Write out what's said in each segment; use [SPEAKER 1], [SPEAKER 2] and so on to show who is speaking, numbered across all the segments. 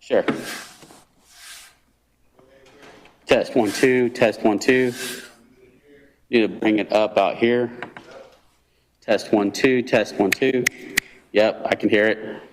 [SPEAKER 1] Sure. Test 1 2, test 1 2. Need to bring it up out here. Test 1 2, test 1 2. Yep, I can hear it.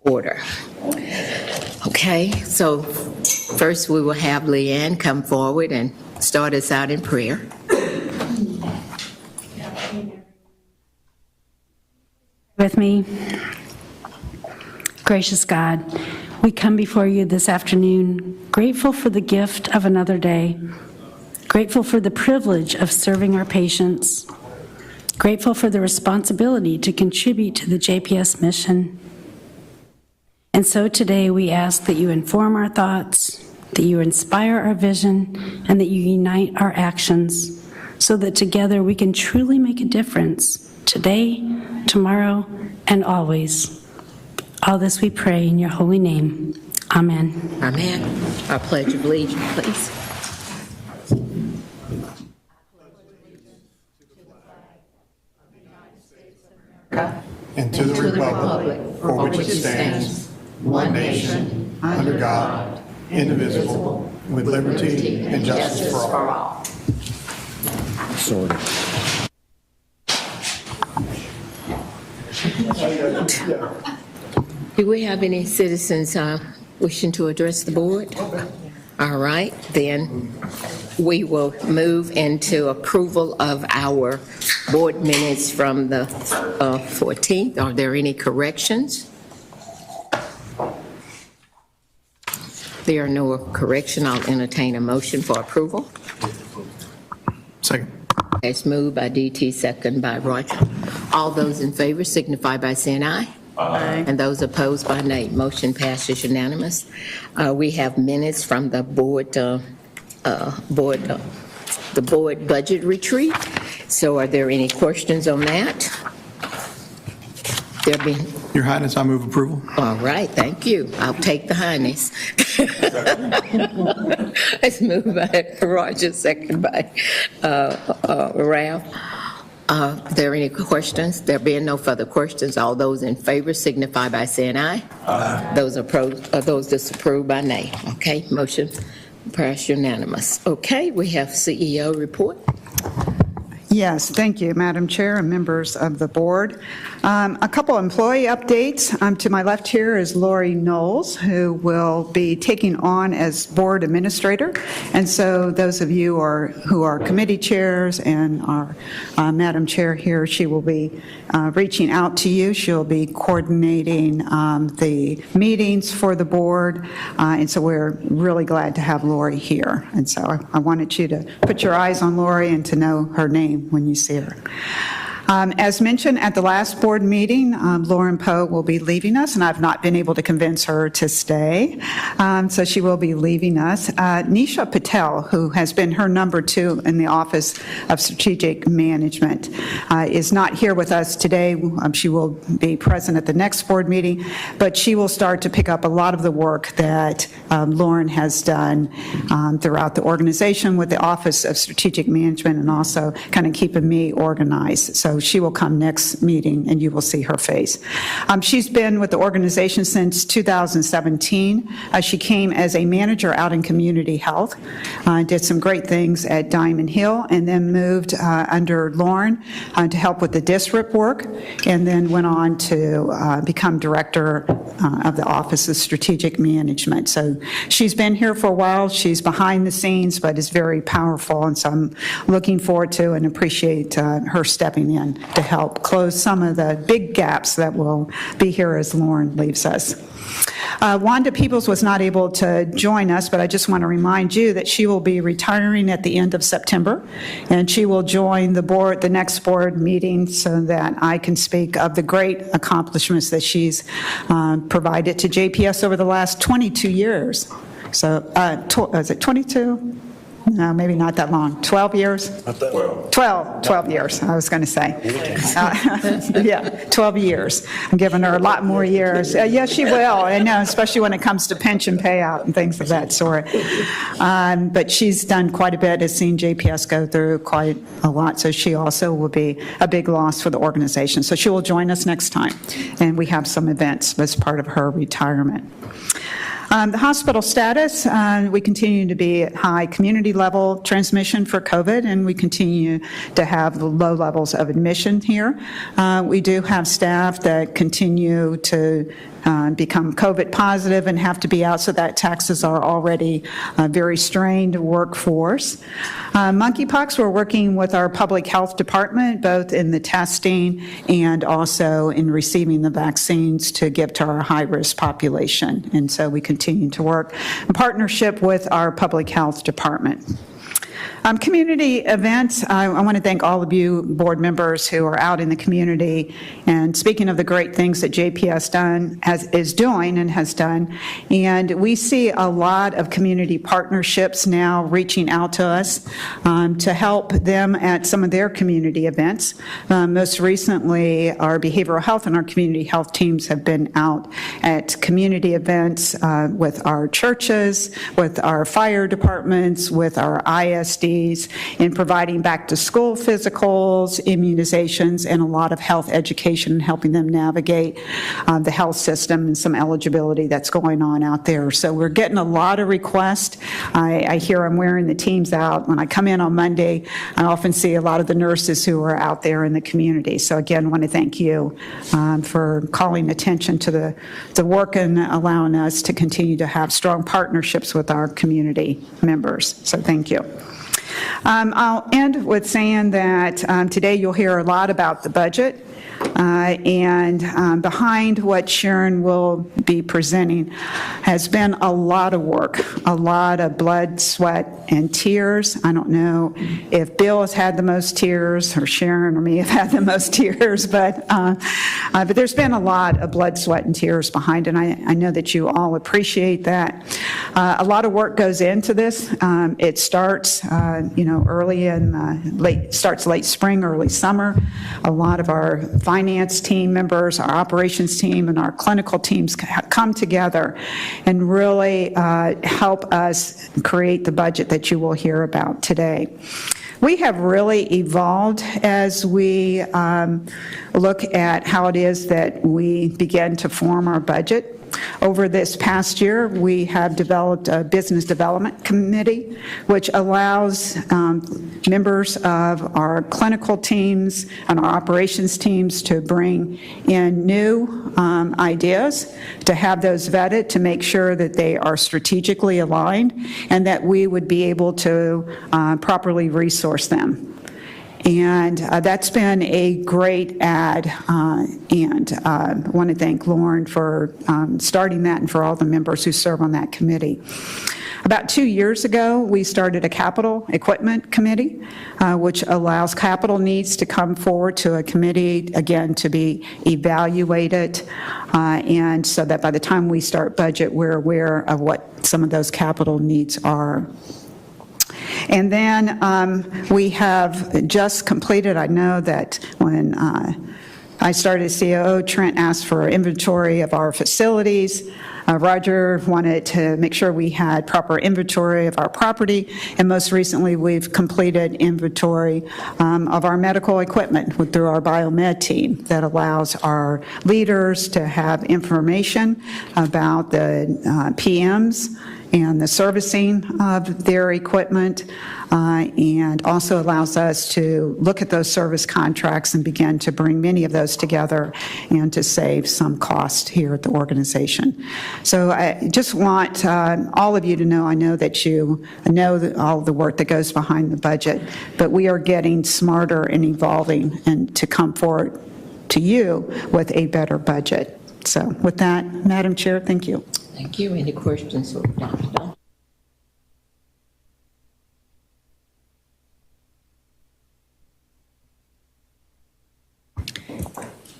[SPEAKER 2] Order. Okay, so first we will have Leanne come forward and start us out in prayer.
[SPEAKER 3] With me. Gracious God, we come before you this afternoon, grateful for the gift of another day, grateful for the privilege of serving our patients, grateful for the responsibility to contribute to the JPS mission. And so today we ask that you inform our thoughts, that you inspire our vision, and that you unite our actions so that together we can truly make a difference today, tomorrow, and always. All this we pray in your holy name. Amen.
[SPEAKER 2] Amen. Our Pledge of Allegiance, please.
[SPEAKER 4] And to the republic for which it stands, one nation, under God, indivisible, with liberty and justice for all. Sorted.
[SPEAKER 2] Do we have any citizens wishing to address the board? All right, then we will move into approval of our board minutes from the 14th. Are there any corrections? There are no corrections. I'll entertain a motion for approval.
[SPEAKER 4] Second.
[SPEAKER 2] It's moved by DT, second by Roger. All those in favor signify by saying aye. Aye. And those opposed by nay. Motion passes unanimous. We have minutes from the board budget retreat. So are there any questions on that? There being.
[SPEAKER 4] Your Highness, I move approval.
[SPEAKER 2] All right, thank you. I'll take the highness. It's moved by Roger, second by Ralph. Are there any questions? There being no further questions, all those in favor signify by saying aye. Aye. Those disapproved by nay. Okay, motion passed unanimous. Okay, we have CEO report.
[SPEAKER 5] Yes, thank you, Madam Chair and members of the board. A couple employee updates. To my left here is Lori Knowles, who will be taking on as board administrator. And so those of you who are committee chairs and our Madam Chair here, she will be reaching out to you. She'll be coordinating the meetings for the board. And so we're really glad to have Lori here. And so I wanted you to put your eyes on Lori and to know her name when you see her. As mentioned at the last board meeting, Lauren Poe will be leaving us, and I've not been able to convince her to stay, so she will be leaving us. Nisha Patel, who has been her number 2 in the Office of Strategic Management, is not here with us today. She will be present at the next board meeting, but she will start to pick up a lot of the work that Lauren has done throughout the organization with the Office of Strategic Management and also kind of keeping me organized. So she will come next meeting and you will see her face. She's been with the organization since 2017. She came as a manager out in community health, did some great things at Diamond Hill, and then moved under Lauren to help with the district work, and then went on to become director of the Office of Strategic Management. So she's been here for a while. She's behind the scenes, but is very powerful, and so I'm looking forward to and appreciate her stepping in to help close some of the big gaps that will be here as Lauren leaves us. Wanda Peoples was not able to join us, but I just want to remind you that she will be retiring at the end of September, and she will join the next board meeting so that I can speak of the great accomplishments that she's provided to JPS over the last 22 years. So, is it 22? No, maybe not that long. 12 years? 12 years, I was going to say. Yeah, 12 years. I'm giving her a lot more years. Yes, she will, I know, especially when it comes to pension payout and things of that sort. But she's done quite a bit, has seen JPS go through quite a lot, so she also will be a big loss for the organization. So she will join us next time, and we have some events as part of her retirement. The hospital status, we continue to be at high community level transmission for COVID, and we continue to have low levels of admission here. We do have staff that continue to become COVID positive and have to be out, so that taxes are already a very strained workforce. Monkeypox, we're working with our public health department, both in the testing and also in receiving the vaccines to give to our high-risk population. And so we continue to work in partnership with our public health department. Community events, I want to thank all of you board members who are out in the community and speaking of the great things that JPS is doing and has done. And we see a lot of community partnerships now reaching out to us to help them at some of their community events. Most recently, our behavioral health and our community health teams have been out at community events with our churches, with our fire departments, with our ISDs, in providing back-to-school physicals, immunizations, and a lot of health education, helping them navigate the health system and some eligibility that's going on out there. So we're getting a lot of requests. I hear I'm wearing the teams out. When I come in on Monday, I often see a lot of the nurses who are out there in the community. So again, I want to thank you for calling attention to the work and allowing us to continue to have strong partnerships with our community members. So thank you. I'll end with saying that today you'll hear a lot about the budget, and behind what Sharon will be presenting has been a lot of work, a lot of blood, sweat, and tears. I don't know if Bill has had the most tears or Sharon or me have had the most tears, but there's been a lot of blood, sweat, and tears behind it, and I know that you all appreciate that. A lot of work goes into this. It starts, early in starts late spring, early summer. A lot of our finance team members, our operations team, and our clinical teams come together and really help us create the budget that you will hear about today. We have really evolved as we look at how it is that we begin to form our budget. Over this past year, we have developed a business development committee, which allows members of our clinical teams and our operations teams to bring in new ideas, to have those vetted, to make sure that they are strategically aligned, and that we would be able to properly resource them. And that's been a great add, and I want to thank Lauren for starting that and for all the members who serve on that committee. About 2 years ago, we started a capital equipment committee, which allows capital needs to come forward to a committee, again, to be evaluated, and so that by the time we start budget, we're aware of what some of those capital needs are. And then we have just completed, I know that when I started as COO, Trent asked for inventory of our facilities. Roger wanted to make sure we had proper inventory of our property, and most recently we've completed inventory of our medical equipment through our biomed team that allows our leaders to have information about the PMs and the servicing of their equipment, and also allows us to look at those service contracts and begin to bring many of those together and to save some cost here at the organization. So I just want all of you to know, I know that you know all the work that goes behind the budget, but we are getting smarter and evolving and to come forward to you with a better budget. So with that, Madam Chair, thank you.
[SPEAKER 2] Thank you. Any questions for Dr. Dunn?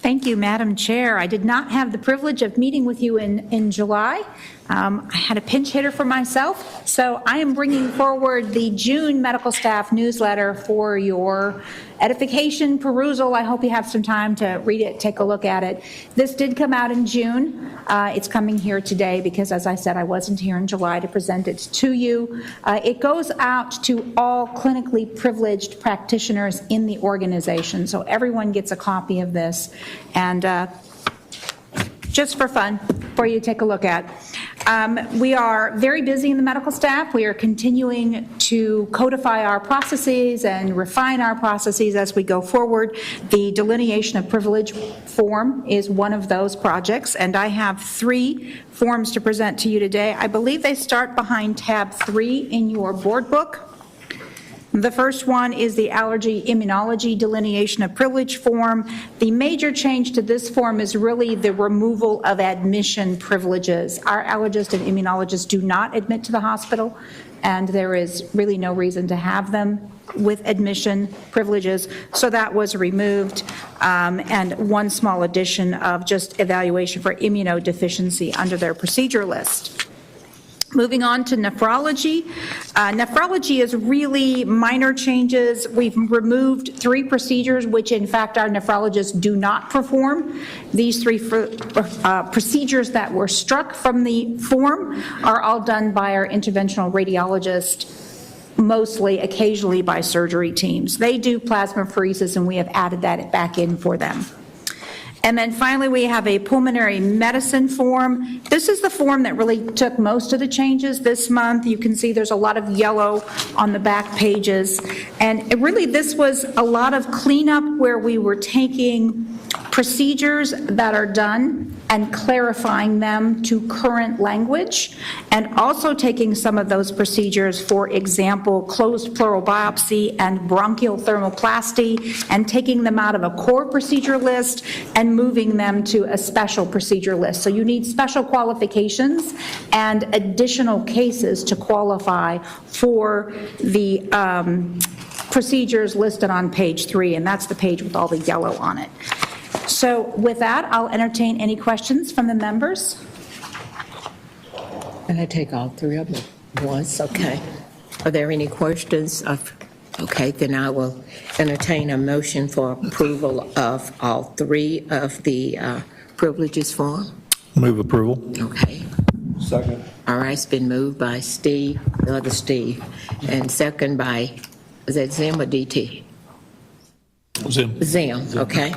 [SPEAKER 6] Thank you, Madam Chair. I did not have the privilege of meeting with you in July. I had a pinch hitter for myself, so I am bringing forward the June medical staff newsletter for your edification, perusal. I hope you have some time to read it, take a look at it. This did come out in June. It's coming here today because, as I said, I wasn't here in July to present it to you. It goes out to all clinically privileged practitioners in the organization, so everyone gets a copy of this. And just for fun, for you to take a look at. We are very busy in the medical staff. We are continuing to codify our processes and refine our processes as we go forward. The delineation of privilege form is one of those projects, and I have 3 forms to present to you today. I believe they start behind tab 3 in your board book. The first one is the allergy immunology delineation of privilege form. The major change to this form is really the removal of admission privileges. Our allergists and immunologists do not admit to the hospital, and there is really no reason to have them with admission privileges, so that was removed, and one small addition of just evaluation for immunodeficiency under their procedure list. Moving on to nephrology. Nephrology is really minor changes. We've removed 3 procedures, which in fact our nephrologists do not perform. These 3 procedures that were struck from the form are all done by our interventional radiologist, mostly occasionally by surgery teams. They do plasmapheresis, and we have added that back in for them. And then finally, we have a pulmonary medicine form. This is the form that really took most of the changes this month. You can see there's a lot of yellow on the back pages. And this was a lot of cleanup where we were taking procedures that are done and clarifying them to current language, and also taking some of those procedures, for example, closed pleural biopsy and bronchial thermoplasty, and taking them out of a core procedure list and moving them to a special procedure list. So you need special qualifications and additional cases to qualify for the procedures listed on page 3, and that's the page with all the yellow on it. So with that, I'll entertain any questions from the members.
[SPEAKER 2] Can I take all 3 of them at once? Okay. Are there any questions? Okay, then I will entertain a motion for approval of all 3 of the privileges form.
[SPEAKER 7] Move approval.
[SPEAKER 2] Okay.
[SPEAKER 7] Second.
[SPEAKER 2] All right, it's been moved by Steve, the other Steve, and second by, is that Zim or DT?
[SPEAKER 7] Zim.
[SPEAKER 2] Zim, okay.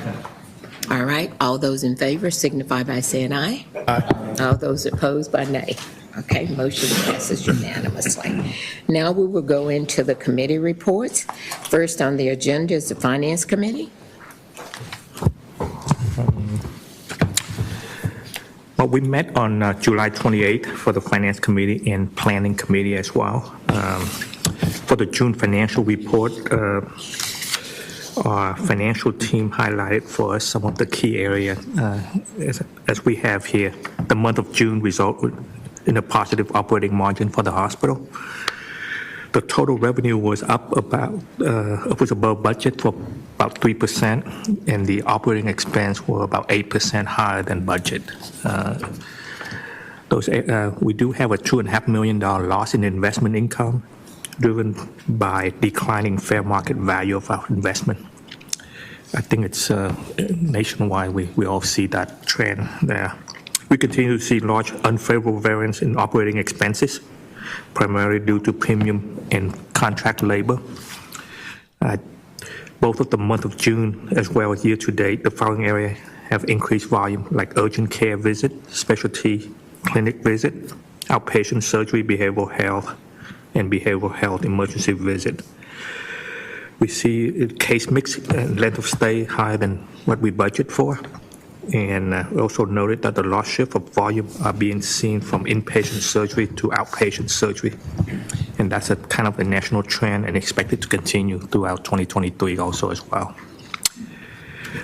[SPEAKER 2] All right, all those in favor signify by saying aye.
[SPEAKER 7] Aye.
[SPEAKER 2] All those opposed by nay. Okay, motion passes unanimously. Now we will go into the committee reports. First on the agenda is the Finance Committee.
[SPEAKER 8] Well, we met on July 28th for the Finance Committee and Planning Committee as well. For the June financial report, our financial team highlighted for us some of the key areas as we have here. The month of June resulted in a positive operating margin for the hospital. The total revenue was up it was above budget for about 3%, and the operating expense were about 8% higher than budget. We do have a $2.5 million loss in investment income, driven by declining fair market value of our investment. I think it's nationwide, we all see that trend there. We continue to see large unfavorable variance in operating expenses, primarily due to premium and contract labor. Both of the month of June as well as year to date, the following area have increased volume, like urgent care visit, specialty clinic visit, outpatient surgery, behavioral health, and behavioral health emergency visit. We see case mix and length of stay higher than what we budget for. And we also noted that the large shift of volume are being seen from inpatient surgery to outpatient surgery. And that's a kind of a national trend and expected to continue throughout 2023 also as well.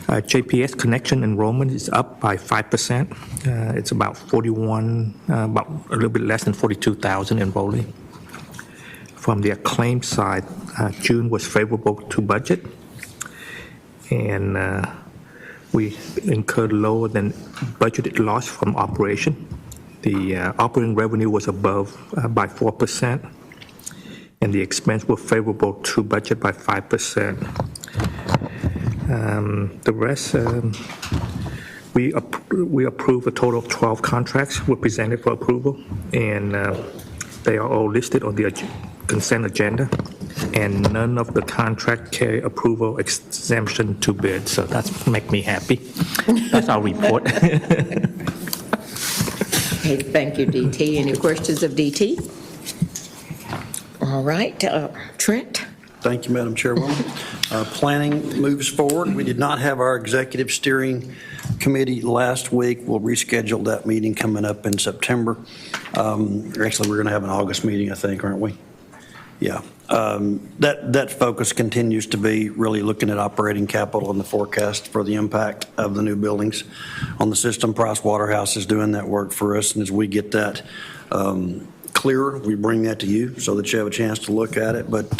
[SPEAKER 8] JPS connection enrollment is up by 5%. It's about about a little bit less than 42,000 enrolling. From the Acclaim side, June was favorable to budget, and we incurred lower than budgeted loss from operation. The operating revenue was above by 4%, and the expense were favorable to budget by 5%. The rest, we approved a total of 12 contracts were presented for approval, and they are all listed on the consent agenda, and none of the contract carry approval exemption to bid, so that's make me happy. That's our report.
[SPEAKER 2] Okay, thank you, DT. Any questions of DT? All right, Trent?
[SPEAKER 9] Thank you, Madam Chairwoman. Planning moves forward. We did not have our executive steering committee last week. We'll reschedule that meeting coming up in September. Actually, we're going to have an August meeting, I think, aren't we? Yeah. That focus continues to be really looking at operating capital and the forecast for the impact of the new buildings on the system. Price Waterhouse is doing that work for us, and as we get that clearer, we bring that to you so that you have a chance to look at it, but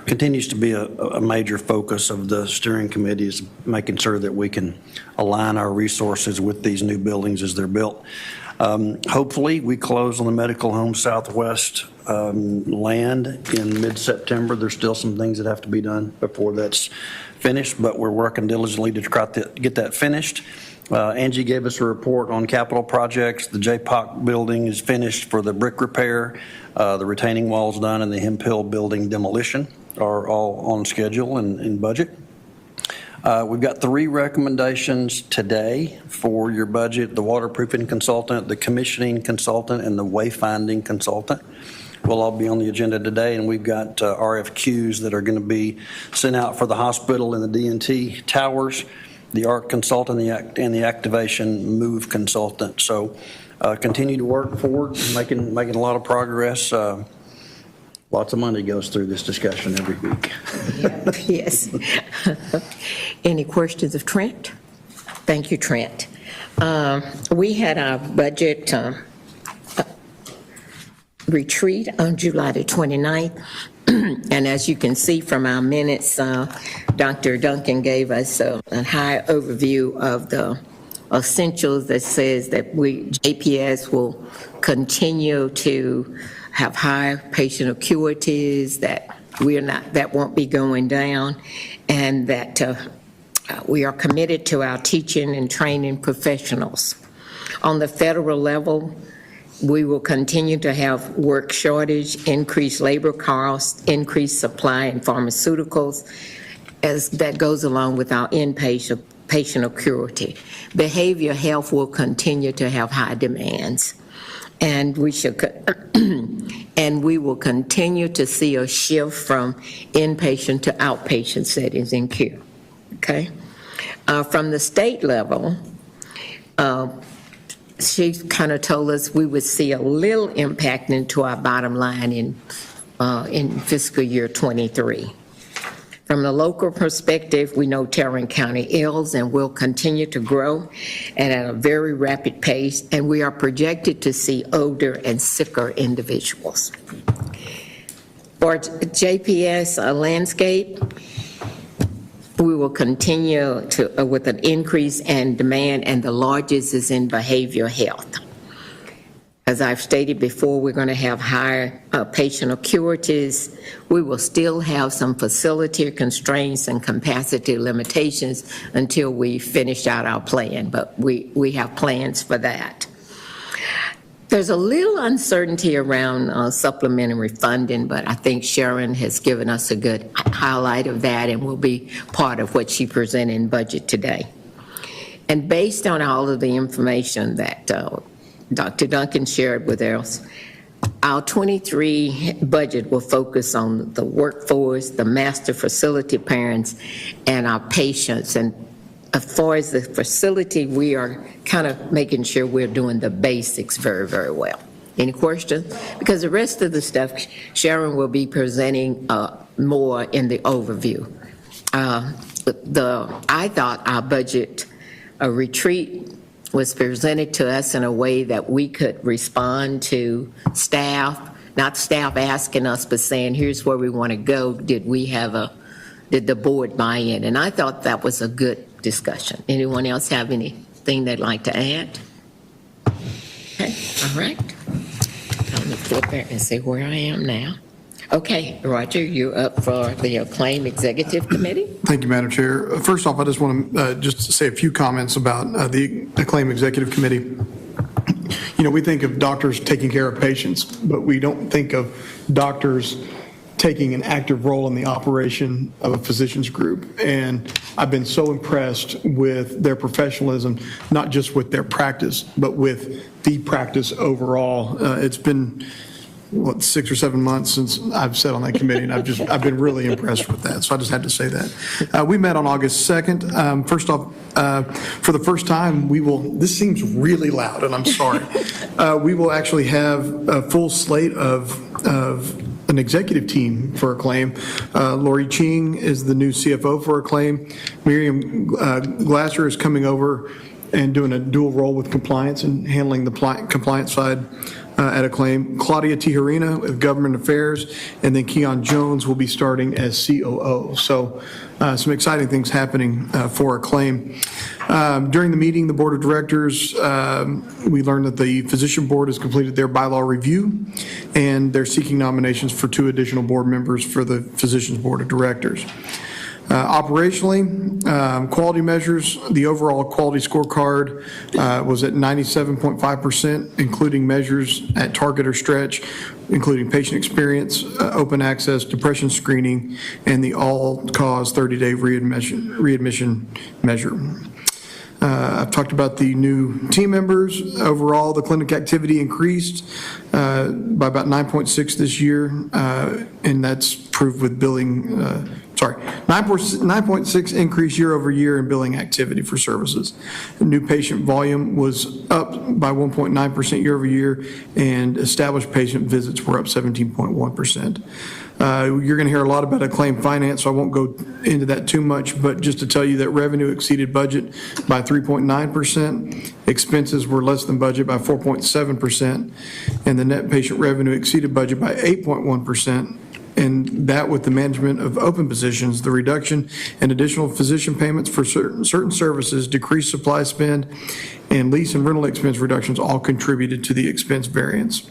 [SPEAKER 9] continues to be a major focus of the steering committee is making sure that we can align our resources with these new buildings as they're built. Hopefully, we close on the Medical Home Southwest land in mid-September. There's still some things that have to be done before that's finished, but we're working diligently to try to get that finished. Angie gave us a report on capital projects. The JPOC building is finished for the brick repair. The retaining wall's done, and the Hemp Hill building demolition are all on schedule and in budget. We've got 3 recommendations today for your budget: the waterproofing consultant, the commissioning consultant, and the wayfinding consultant. Will all be on the agenda today, and we've got RFQs that are going to be sent out for the hospital and the D&T towers, the ARC consultant, and the activation move consultant. So continue to work forward, making a lot of progress. Lots of money goes through this discussion every week.
[SPEAKER 2] Yes. Any questions of Trent? Thank you, Trent. We had our budget retreat on July the 29th. And as you can see from our minutes, Dr. Duncan gave us a high overview of the essentials that says that JPS will continue to have high patient acuities, that that won't be going down, and that we are committed to our teaching and training professionals. On the federal level, we will continue to have work shortage, increased labor costs, increased supply in pharmaceuticals, as that goes along with our inpatient patient acuity. Behavioral health will continue to have high demands, and we will continue to see a shift from inpatient to outpatient settings in care. Okay, from the state level. She kind of told us we would see a little impact into our bottom line in fiscal year 23. From the local perspective, we know Tarrant County is and will continue to grow and at a very rapid pace, and we are projected to see older and sicker individuals. For JPS landscape, we will continue to with an increase in demand, and the largest is in behavioral health. As I've stated before, we're going to have higher patient acuities. We will still have some facility constraints and capacity limitations until we finish out our plan, but we have plans for that. There's a little uncertainty around supplementary funding, but I think Sharon has given us a good highlight of that and will be part of what she presented in budget today. And based on all of the information that Dr. Duncan shared with us, our 23 budget will focus on the workforce, the master facility parents, and our patients. And as far as the facility, we are kind of making sure we're doing the basics very, very well. Any questions? Because the rest of the stuff, Sharon will be presenting more in the overview. I thought our budget retreat was presented to us in a way that we could respond to staff, not staff asking us, but saying, here's where we want to go. Did the board buy in? And I thought that was a good discussion. Anyone else have anything they'd like to add? Okay, all right. I'm gonna flip back and see where I am now. Okay, Roger, you're up for the Acclaim Executive Committee.
[SPEAKER 4] Thank you, Madam Chair. First off, I just want to just say a few comments about the Acclaim Executive Committee. You know, we think of doctors taking care of patients, but we don't think of doctors taking an active role in the operation of a physicians group. And I've been so impressed with their professionalism, not just with their practice, but with the practice overall. It's been, 6 or 7 months since I've sat on that committee, and I've been really impressed with that. So I just had to say that. We met on August 2nd. First off, for the first time, this seems really loud, and I'm sorry. We will actually have a full slate of an executive team for Acclaim. Lori Ching is the new CFO for Acclaim. Miriam Glasser is coming over and doing a dual role with compliance and handling the compliance side at Acclaim. Claudia Tijerina with Government Affairs, and then Keon Jones will be starting as COO. So some exciting things happening for Acclaim. During the meeting, the Board of Directors, we learned that the Physician Board has completed their bylaw review, and they're seeking nominations for 2 additional board members for the Physicians Board of Directors. Operationally, quality measures, the overall quality scorecard was at 97.5%, including measures at target or stretch, including patient experience, open access, depression screening, and the all-cause 30-day readmission measure. I've talked about the new team members. Overall, the clinic activity increased by about 9.6 this year, and that's proved with billing, 9.6 increase year over year in billing activity for services. The new patient volume was up by 1.9% year over year, and established patient visits were up 17.1%. You're going to hear a lot about Acclaim Finance, so I won't go into that too much, but just to tell you that revenue exceeded budget by 3.9%, expenses were less than budget by 4.7%, and the net patient revenue exceeded budget by 8.1%. And that with the management of open positions, the reduction in additional physician payments for certain services, decreased supply spend, and lease and rental expense reductions all contributed to the expense variance.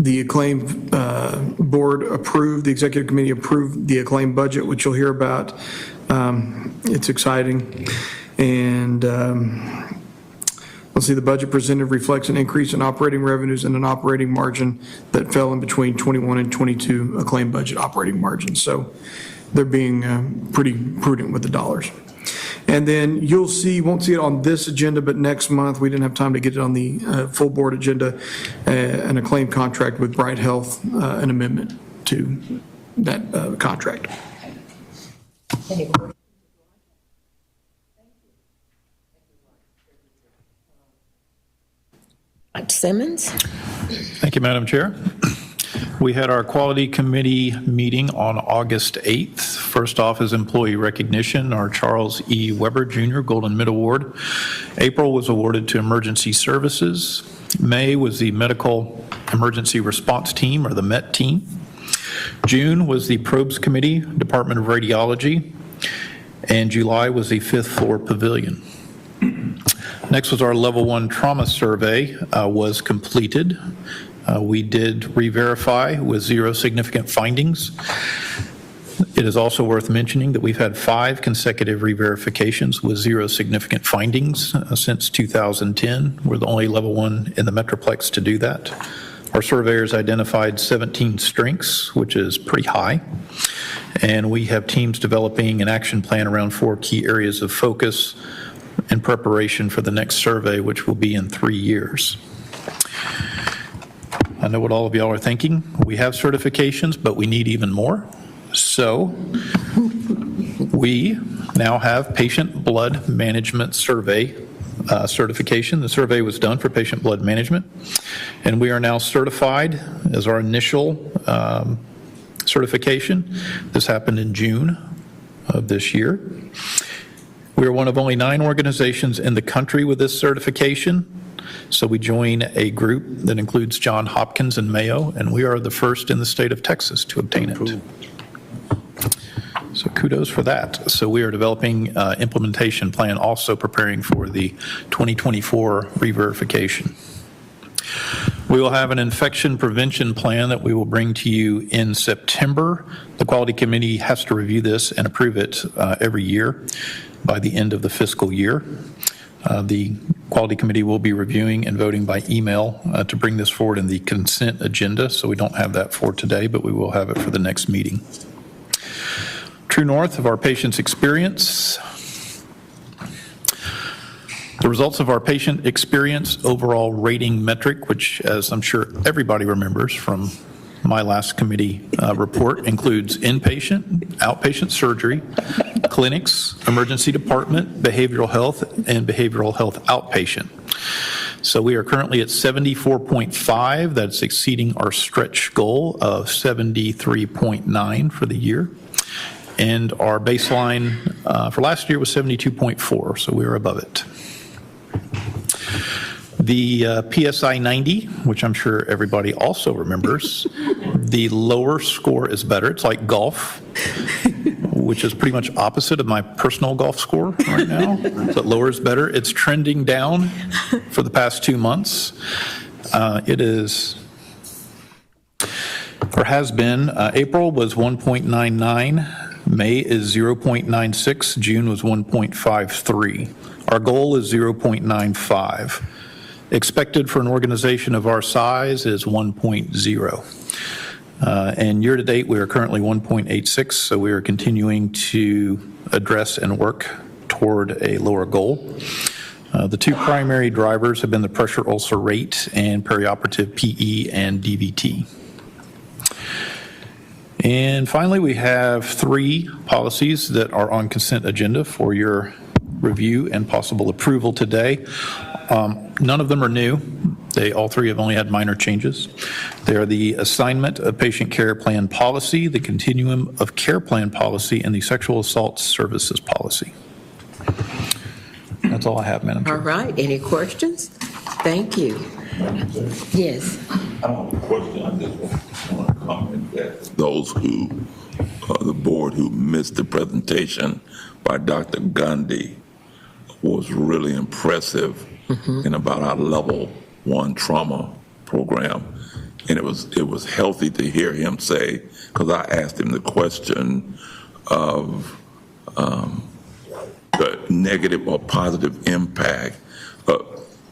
[SPEAKER 4] The Acclaim board approved, the executive committee approved the Acclaim budget, which you'll hear about. It's exciting. And let's see, the budget presented reflects an increase in operating revenues and an operating margin that fell in between 21 and 22 Acclaim budget operating margins. So they're being pretty prudent with the dollars. And then you'll see, won't see it on this agenda, but next month, we didn't have time to get it on the full board agenda, an Acclaim contract with Bright Health, an amendment to that contract.
[SPEAKER 2] Simmons?
[SPEAKER 7] Thank you, Madam Chair. We had our Quality Committee meeting on August 8th. First off is employee recognition, our Charles E. Weber Jr. Golden Mid Award. April was awarded to Emergency Services. May was the Medical Emergency Response Team, or the MET team. June was the Probes Committee, Department of Radiology. And July was the 5th Floor Pavilion. Next was our Level 1 Trauma Survey was completed. We did re-verify with 0 significant findings. It is also worth mentioning that we've had 5 consecutive re-verifications with 0 significant findings since 2010. We're the only Level 1 in the Metroplex to do that. Our surveyors identified 17 strengths, which is pretty high. And we have teams developing an action plan around 4 key areas of focus in preparation for the next survey, which will be in 3 years. I know what all of y'all are thinking. We have certifications, but we need even more. So we now have patient blood management survey certification. The survey was done for patient blood management, and we are now certified as our initial certification. This happened in June of this year. We are one of only 9 organizations in the country with this certification. So we join a group that includes Johns Hopkins and Mayo, and we are the first in the state of Texas to obtain it. Cool. So kudos for that. So we are developing implementation plan, also preparing for the 2024 re-verification. We will have an infection prevention plan that we will bring to you in September. The Quality Committee has to review this and approve it every year by the end of the fiscal year. The Quality Committee will be reviewing and voting by email to bring this forward in the consent agenda, so we don't have that for today, but we will have it for the next meeting. True north of our patient's experience. The results of our patient experience overall rating metric, which, as I'm sure everybody remembers from my last committee report, includes inpatient, outpatient surgery, clinics, emergency department, behavioral health, and behavioral health outpatient. So we are currently at 74.5. That's exceeding our stretch goal of 73.9 for the year. And our baseline for last year was 72.4, so we were above it. The PSI 90, which I'm sure everybody also remembers, the lower score is better. It's like golf, which is pretty much opposite of my personal golf score right now. So lower is better. It's trending down for the past 2 months. It is, or has been, April was 1.99, May is 0.96, June was 1.53. Our goal is 0.95. Expected for an organization of our size is 1.0. And year-to-date, we are currently 1.86, so we are continuing to address and work toward a lower goal. The two primary drivers have been the pressure ulcer rate and perioperative PE and DVT. And finally, we have 3 policies that are on consent agenda for your review and possible approval today. None of them are new. All 3 have only had minor changes. They are the assignment of patient care plan policy, the continuum of care plan policy, and the sexual assault services policy. That's all I have, Madam Chair.
[SPEAKER 2] All right, any questions? Thank you. Yes.
[SPEAKER 10] I don't have a question. I just want to comment that those who, the board who missed the presentation by Dr. Gandhi was really impressive in about our level 1 trauma program. And it was healthy to hear him say, because I asked him the question of the negative or positive impact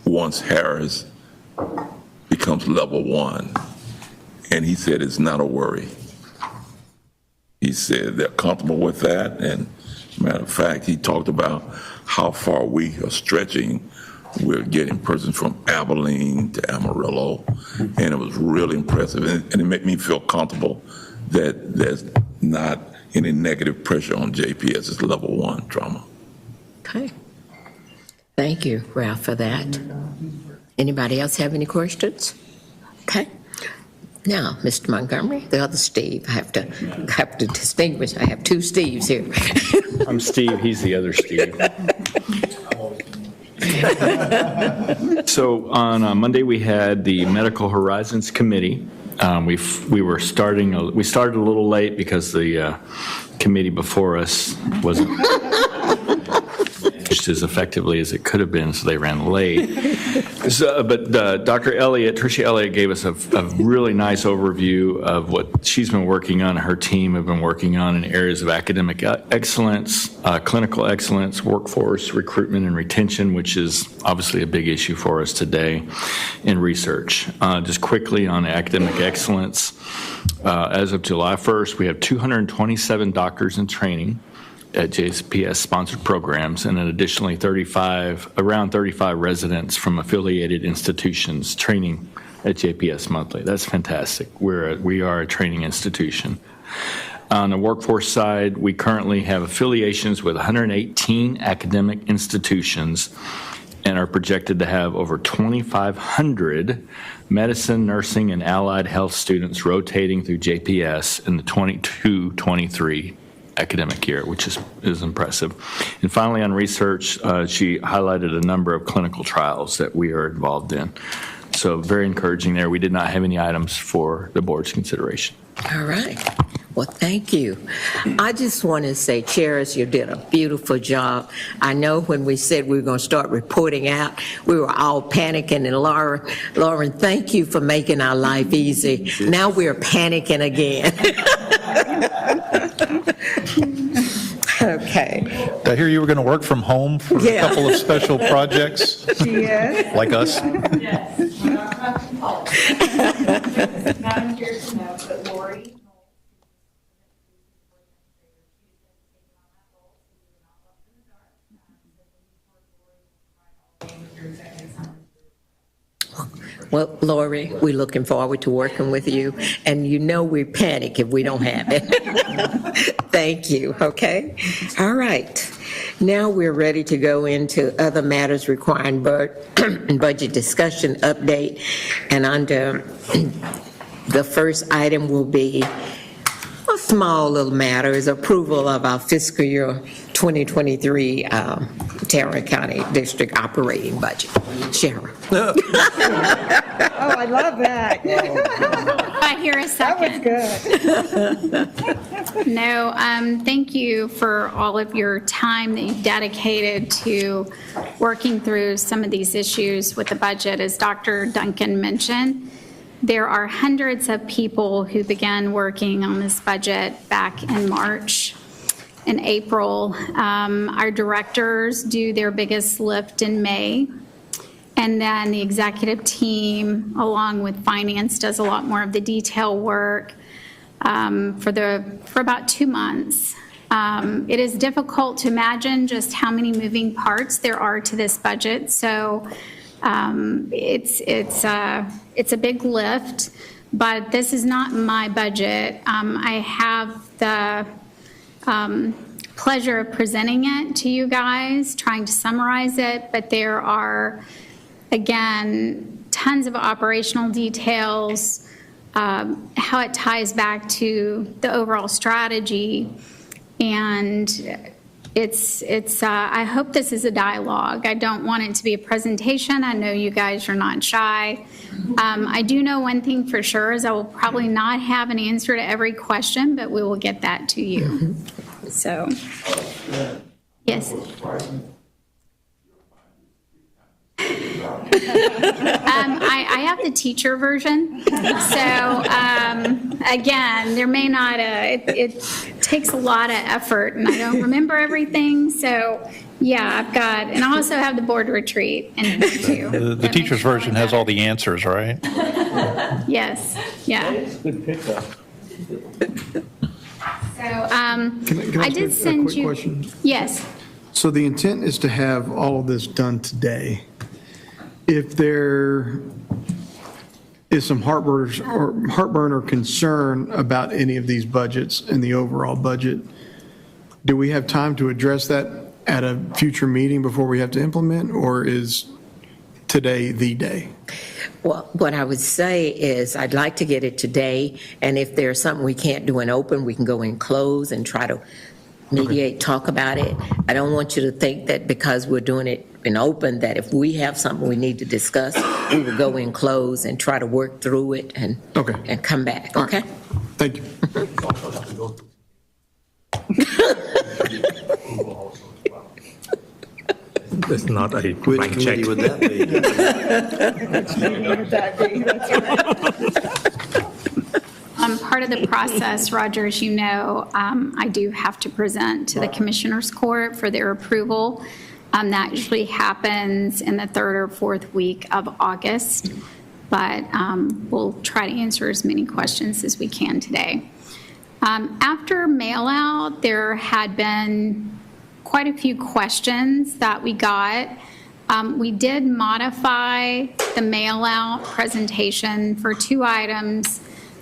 [SPEAKER 10] once Harris becomes level 1. And he said it's not a worry. He said they're comfortable with that. And matter of fact, he talked about how far we are stretching. We're getting persons from Abilene to Amarillo, and it was really impressive. And it made me feel comfortable that there's not any negative pressure on JPS. It's level 1 trauma.
[SPEAKER 2] Okay. Thank you, Ralph, for that. Anybody else have any questions? Okay. Now, Mr. Montgomery, the other Steve, I have to distinguish. I have 2 Steves here.
[SPEAKER 11] I'm Steve, he's the other Steve. So on Monday, we had the Medical Horizons Committee. We started a little late because the committee before us wasn't managed as effectively as it could have been, so they ran late. But Dr. Elliott, Tricia Elliott, gave us a really nice overview of what she's been working on, her team have been working on in areas of academic excellence, clinical excellence, workforce recruitment and retention, which is obviously a big issue for us today, in research. Just quickly on academic excellence, as of July 1st, we have 227 doctors in training at JPS sponsored programs, and then additionally around 35 residents from affiliated institutions training at JPS monthly. That's fantastic. We are a training institution. On the workforce side, we currently have affiliations with 118 academic institutions and are projected to have over 2,500 medicine, nursing, and allied health students rotating through JPS in the 22-23 academic year, which is impressive. And finally, on research, she highlighted a number of clinical trials that we are involved in. So very encouraging there. We did not have any items for the board's consideration.
[SPEAKER 2] All right. Well, thank you. I just want to say, Charis, you did a beautiful job. I know when we said we were going to start reporting out, we were all panicking. And Lauren, thank you for making our life easy. Now we're panicking again. Okay.
[SPEAKER 7] Did I hear you were going to work from home for a couple of special projects?
[SPEAKER 5] She is.
[SPEAKER 7] Like us?
[SPEAKER 12] Yes. Madam Chair, to note that Lori
[SPEAKER 2] Well, Lori, we're looking forward to working with you, and you know we panic if we don't have it. Thank you, okay? All right. Now we're ready to go into other matters requiring budget discussion update, and under the first item will be a small little matter, is approval of our fiscal year 2023 Tarrant County District operating budget. Sharon.
[SPEAKER 5] Oh, I love that.
[SPEAKER 13] I hear a second.
[SPEAKER 5] That was good.
[SPEAKER 13] No, thank you for all of your time that you've dedicated to working through some of these issues with the budget. As Dr. Duncan mentioned, there are hundreds of people who began working on this budget back in March and April. Our directors do their biggest lift in May. And then the executive team, along with finance, does a lot more of the detail work for about 2 months. It is difficult to imagine just how many moving parts there are to this budget. So it's a big lift, but this is not my budget. I have the pleasure of presenting it to you guys, trying to summarize it, but there are, again, tons of operational details, how it ties back to the overall strategy, and I hope this is a dialogue. I don't want it to be a presentation. I know you guys are not shy. I do know one thing for sure is I will probably not have an answer to every question, but we will get that to you. So, yes. I have the teacher version. So, again, there may not, it takes a lot of effort, and I don't remember everything. So, yeah, I've got, and I also have the board retreat in here too.
[SPEAKER 7] The teacher's version has all the answers, right?
[SPEAKER 13] Yes, yeah.
[SPEAKER 14] Good pickup.
[SPEAKER 13] So,
[SPEAKER 14] Can
[SPEAKER 13] I did send
[SPEAKER 14] quick
[SPEAKER 13] you.
[SPEAKER 14] question?
[SPEAKER 13] Yes.
[SPEAKER 14] So the intent is to have all of this done today. If there is some heartburn or concern about any of these budgets and the overall budget, do we have time to address that at a future meeting before we have to implement, or is today the day?
[SPEAKER 2] Well, what I would say is I'd like to get it today, and if there's something we can't do in open, we can go in close and try to mediate, talk about it. I don't want you to think that because we're doing it in open, that if we have something we need to discuss, we will go in close and try to work through it and come back, okay?
[SPEAKER 14] Thank you.
[SPEAKER 8] It's not a
[SPEAKER 9] Which
[SPEAKER 8] blank check.
[SPEAKER 9] committee would that be?
[SPEAKER 13] Part of the process, Roger, as you know, I do have to present to the Commissioners Court for their approval. That usually happens in the 3rd or 4th week of August, but we'll try to answer as many questions as we can today. After mail out, there had been quite a few questions that we got. We did modify the mail out presentation for 2 items.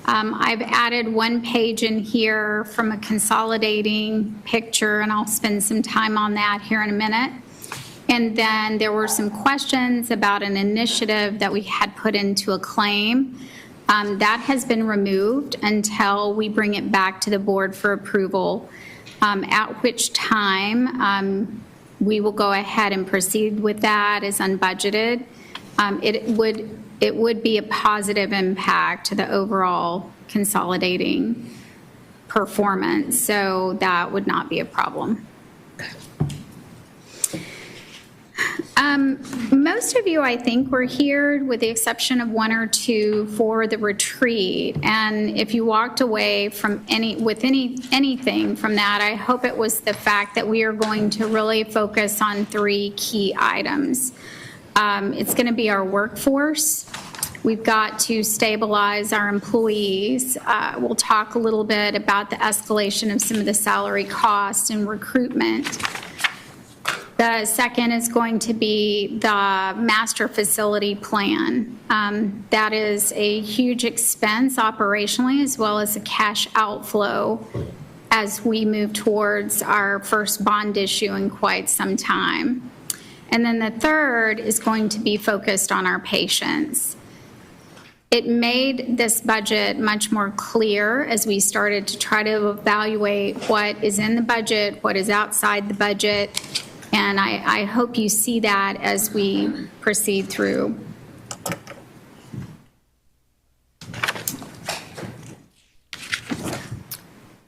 [SPEAKER 13] I've added 1 page in here from a consolidating picture, and I'll spend some time on that here in a minute. And then there were some questions about an initiative that we had put into Acclaim. That has been removed until we bring it back to the board for approval, at which time we will go ahead and proceed with that as unbudgeted. It would be a positive impact to the overall consolidating performance, so that would not be a problem. Most of you, I think, were here with the exception of one or two for the retreat. And if you walked away from anything from that, I hope it was the fact that we are going to really focus on 3 key items. It's going to be our workforce. We've got to stabilize our employees. We'll talk a little bit about the escalation of some of the salary costs and recruitment. The second is going to be the master facility plan. That is a huge expense operationally as well as a cash outflow as we move towards our first bond issue in quite some time. And then the third is going to be focused on our patients. It made this budget much more clear as we started to try to evaluate what is in the budget, what is outside the budget, and I hope you see that as we proceed through.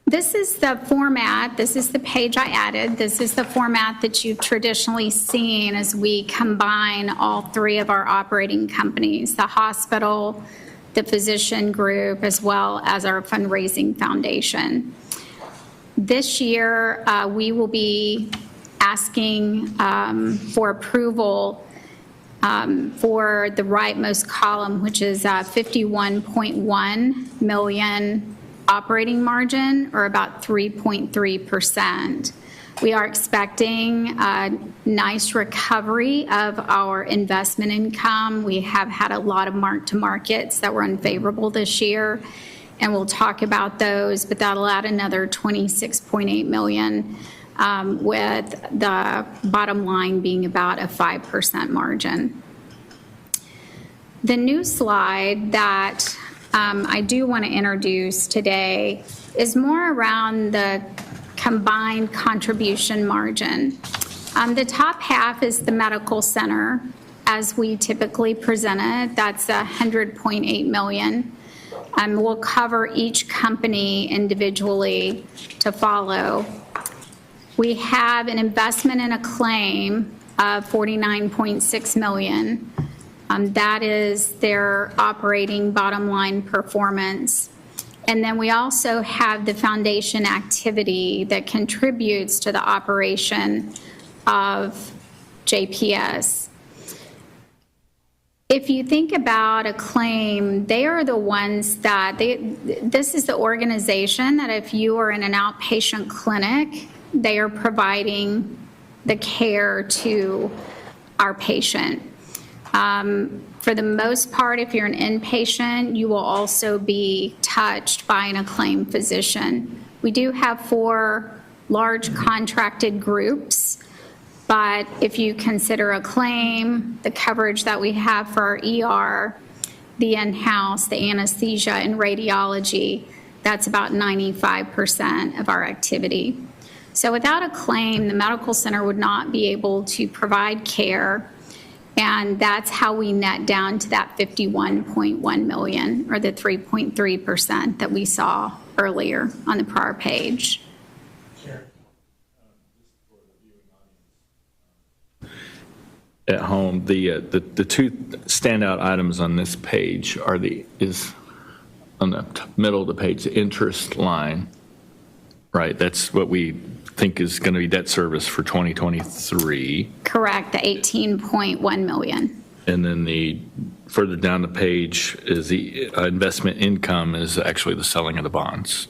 [SPEAKER 13] This is the format, this is the page I added, this is the format that you've traditionally seen as we combine all 3 of our operating companies, the hospital, the physician group, as well as our fundraising foundation. This year, we will be asking for approval for the rightmost column, which is 51.1 million operating margin, or about 3.3%. We are expecting a nice recovery of our investment income. We have had a lot of mark-to-markets that were unfavorable this year, and we'll talk about those, but that'll add another 26.8 million, with the bottom line being about a 5% margin. The new slide that I do want to introduce today is more around the combined contribution margin. The top half is the medical center as we typically present it. That's 100.8 million. We'll cover each company individually to follow. We have an investment in Acclaim of 49.6 million. That is their operating bottom line performance. And then we also have the foundation activity that contributes to the operation of JPS. If you think about Acclaim, they are the ones that, this is the organization that if you are in an outpatient clinic, they are providing the care to our patient. For the most part, if you're an inpatient, you will also be touched by an Acclaim physician. We do have 4 large contracted groups, but if you consider Acclaim, the coverage that we have for our ER, the in-house, the anesthesia, and radiology, that's about 95% of our activity. So without Acclaim, the medical center would not be able to provide care. And that's how we net down to that 51.1 million, or the 3.3% that we saw earlier on the prior page.
[SPEAKER 11] At home, the 2 standout items on this page are is on the middle of the page, the interest line, right? That's what we think is going to be debt service for 2023.
[SPEAKER 13] Correct, the 18.1 million.
[SPEAKER 11] And then the further down the page is the investment income is actually the selling of the bonds.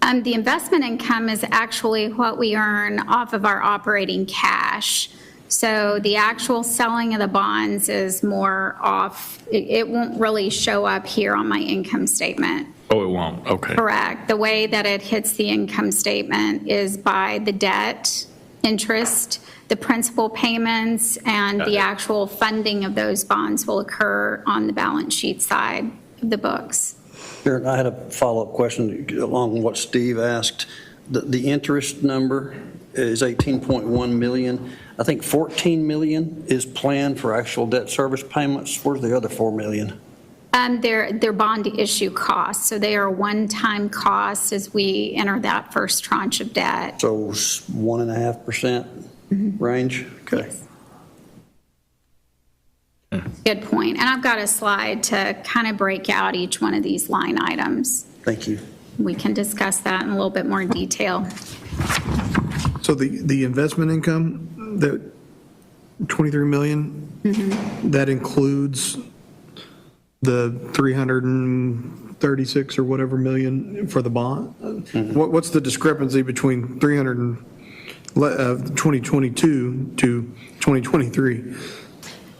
[SPEAKER 13] The investment income is actually what we earn off of our operating cash. So the actual selling of the bonds is more off. It won't really show up here on my income statement.
[SPEAKER 11] Oh, it won't? Okay.
[SPEAKER 13] Correct. The way that it hits the income statement is by the debt, interest, the principal payments, and the actual funding of those bonds will occur on the balance sheet side of the books.
[SPEAKER 9] Sharon, I had a follow-up question along with what Steve asked. The interest number is 18.1 million. I think 14 million is planned for actual debt service payments. Where's the other 4 million?
[SPEAKER 13] They're bond issue costs, so they are one-time costs as we enter that first tranche of debt.
[SPEAKER 9] So 1.5% range? Okay.
[SPEAKER 13] Yes. Good point. And I've got a slide to kind of break out each one of these line items.
[SPEAKER 9] Thank you.
[SPEAKER 13] We can discuss that in a little bit more detail.
[SPEAKER 14] So the investment income, the $23 million, that includes the 336 or whatever million for the bond? What's the discrepancy between 2022 to 2023?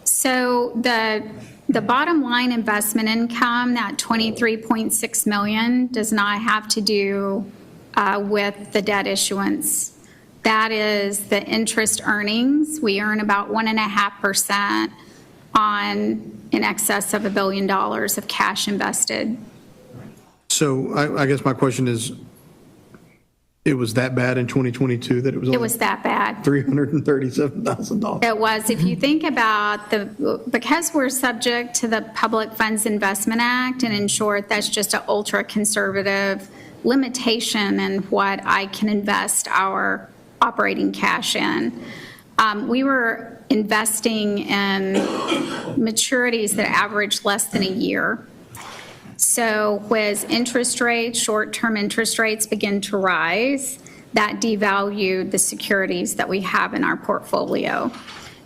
[SPEAKER 13] So the bottom line investment income, that 23.6 million, does not have to do with the debt issuance. That is the interest earnings. We earn about 1.5% on in excess of $1 billion of cash invested.
[SPEAKER 14] So I guess my question is, it was that bad in 2022 that it was only
[SPEAKER 13] It was that bad.
[SPEAKER 14] $337,000?
[SPEAKER 13] It was. If you think about because we're subject to the Public Funds Investment Act, and in short, that's just an ultra-conservative limitation in what I can invest our operating cash in. We were investing in maturities that averaged less than a year. So as interest rates, short-term interest rates begin to rise, that devalued the securities that we have in our portfolio.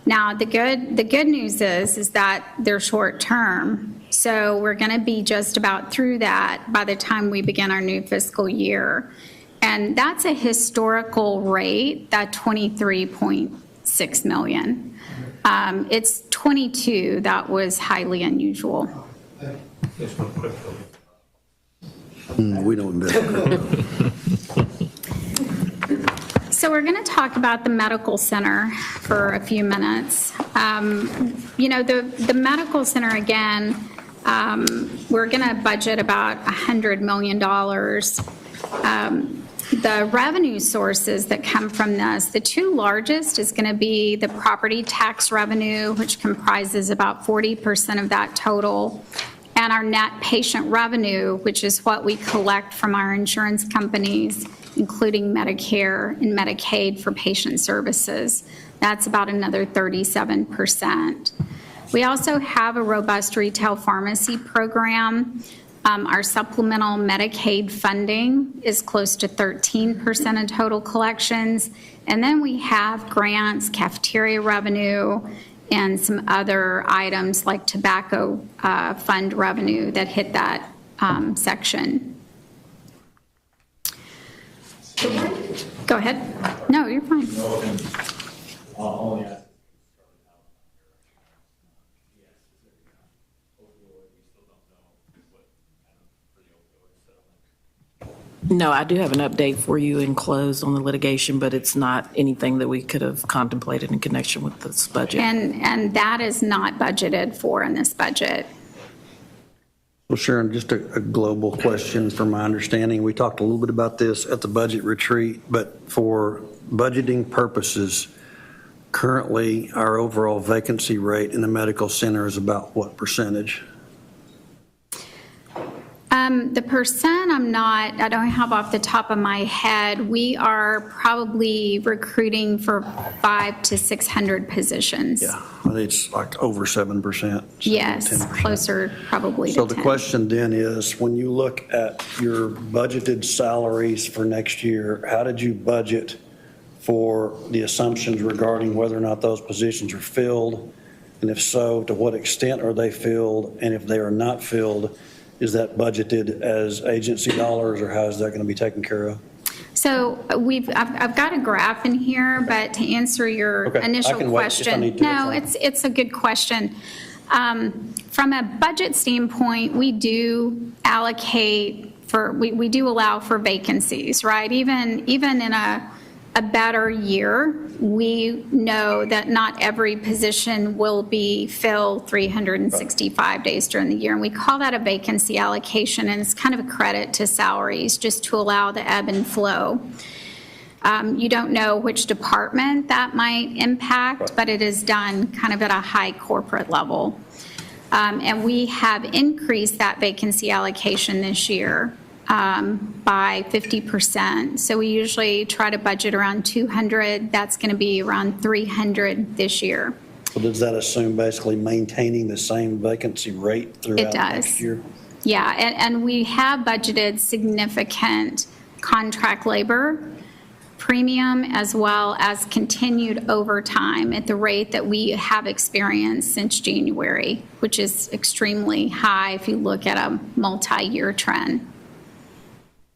[SPEAKER 13] Now, the good news is that they're short-term. So we're going to be just about through that by the time we begin our new fiscal year. And that's a historical rate, that 23.6 million. It's 22 that was highly unusual.
[SPEAKER 9] We don't invest.
[SPEAKER 13] So we're going to talk about the medical center for a few minutes. The medical center, again, we're going to budget about $100 million. The revenue sources that come from this, the two largest is going to be the property tax revenue, which comprises about 40% of that total, and our net patient revenue, which is what we collect from our insurance companies, including Medicare and Medicaid for patient services. That's about another 37%. We also have a robust retail pharmacy program. Our supplemental Medicaid funding is close to 13% of total collections. And then we have grants, cafeteria revenue, and some other items like tobacco fund revenue that hit that section. Go ahead. No, you're fine.
[SPEAKER 15] No, I do have an update for you in close on the litigation, but it's not anything that we could have contemplated in connection with this budget.
[SPEAKER 13] And that is not budgeted for in this budget.
[SPEAKER 9] Well, Sharon, just a global question from my understanding. We talked a little bit about this at the budget retreat, but for budgeting purposes, currently our overall vacancy rate in the medical center is about what percentage?
[SPEAKER 13] The percent I don't have off the top of my head. We are probably recruiting for 500 to 600 positions.
[SPEAKER 9] Yeah, I think it's like over 7%.
[SPEAKER 13] Yes,
[SPEAKER 9] 10%.
[SPEAKER 13] Closer probably to 10.
[SPEAKER 9] So the question then is, when you look at your budgeted salaries for next year, how did you budget for the assumptions regarding whether or not those positions are filled? And if so, to what extent are they filled? And if they are not filled, is that budgeted as agency dollars, or how is that going to be taken care of?
[SPEAKER 13] So I've got a graph in here, but to answer your initial question, no, it's a good question. From a budget standpoint, we do allocate we do allow for vacancies, right? Even in a better year, we know that not every position will be filled 365 days during the year. And we call that a vacancy allocation, and it's kind of a credit to salaries just to allow the ebb and flow. You don't know which department that might impact, but it is done kind of at a high corporate level. And we have increased that vacancy allocation this year by 50%. So we usually try to budget around 200. That's going to be around 300 this year.
[SPEAKER 9] So does that assume basically maintaining the same vacancy rate throughout next year?
[SPEAKER 13] Yeah, and we have budgeted significant contract labor premium as well as continued overtime at the rate that we have experienced since January, which is extremely high if you look at a multi-year trend.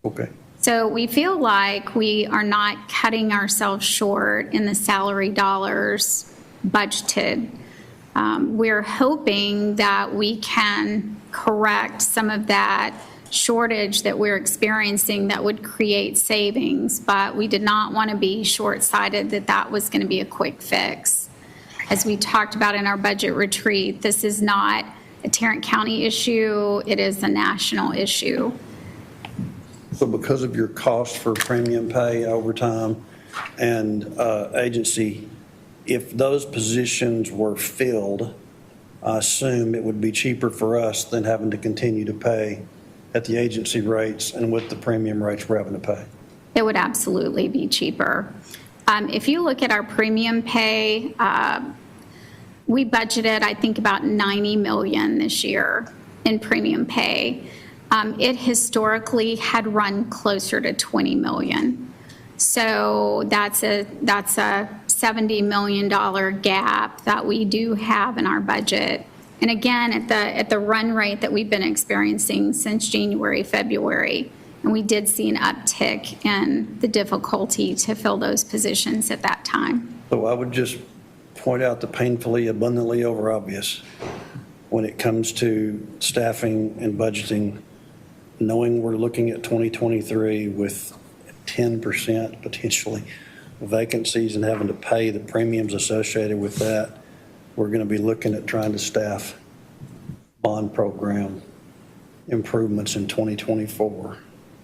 [SPEAKER 9] Okay.
[SPEAKER 13] So we feel like we are not cutting ourselves short in the salary dollars budgeted. We're hoping that we can correct some of that shortage that we're experiencing that would create savings, but we did not want to be short-sighted that that was going to be a quick fix. As we talked about in our budget retreat, this is not a Tarrant County issue, it is a national issue.
[SPEAKER 9] So because of your cost for premium pay, overtime, and agency, if those positions were filled, I assume it would be cheaper for us than having to continue to pay at the agency rates and with the premium rates we're having to pay.
[SPEAKER 13] It would absolutely be cheaper. If you look at our premium pay, we budgeted, I think, about $90 million this year in premium pay. It historically had run closer to $20 million. So that's a $70 million gap that we do have in our budget. And again, at the run rate that we've been experiencing since January, February, and we did see an uptick in the difficulty to fill those positions at that time.
[SPEAKER 9] So I would just point out the painfully abundantly over obvious when it comes to staffing and budgeting, knowing we're looking at 2023 with 10% potentially vacancies and having to pay the premiums associated with that. We're going to be looking at trying to staff bond program improvements in 2024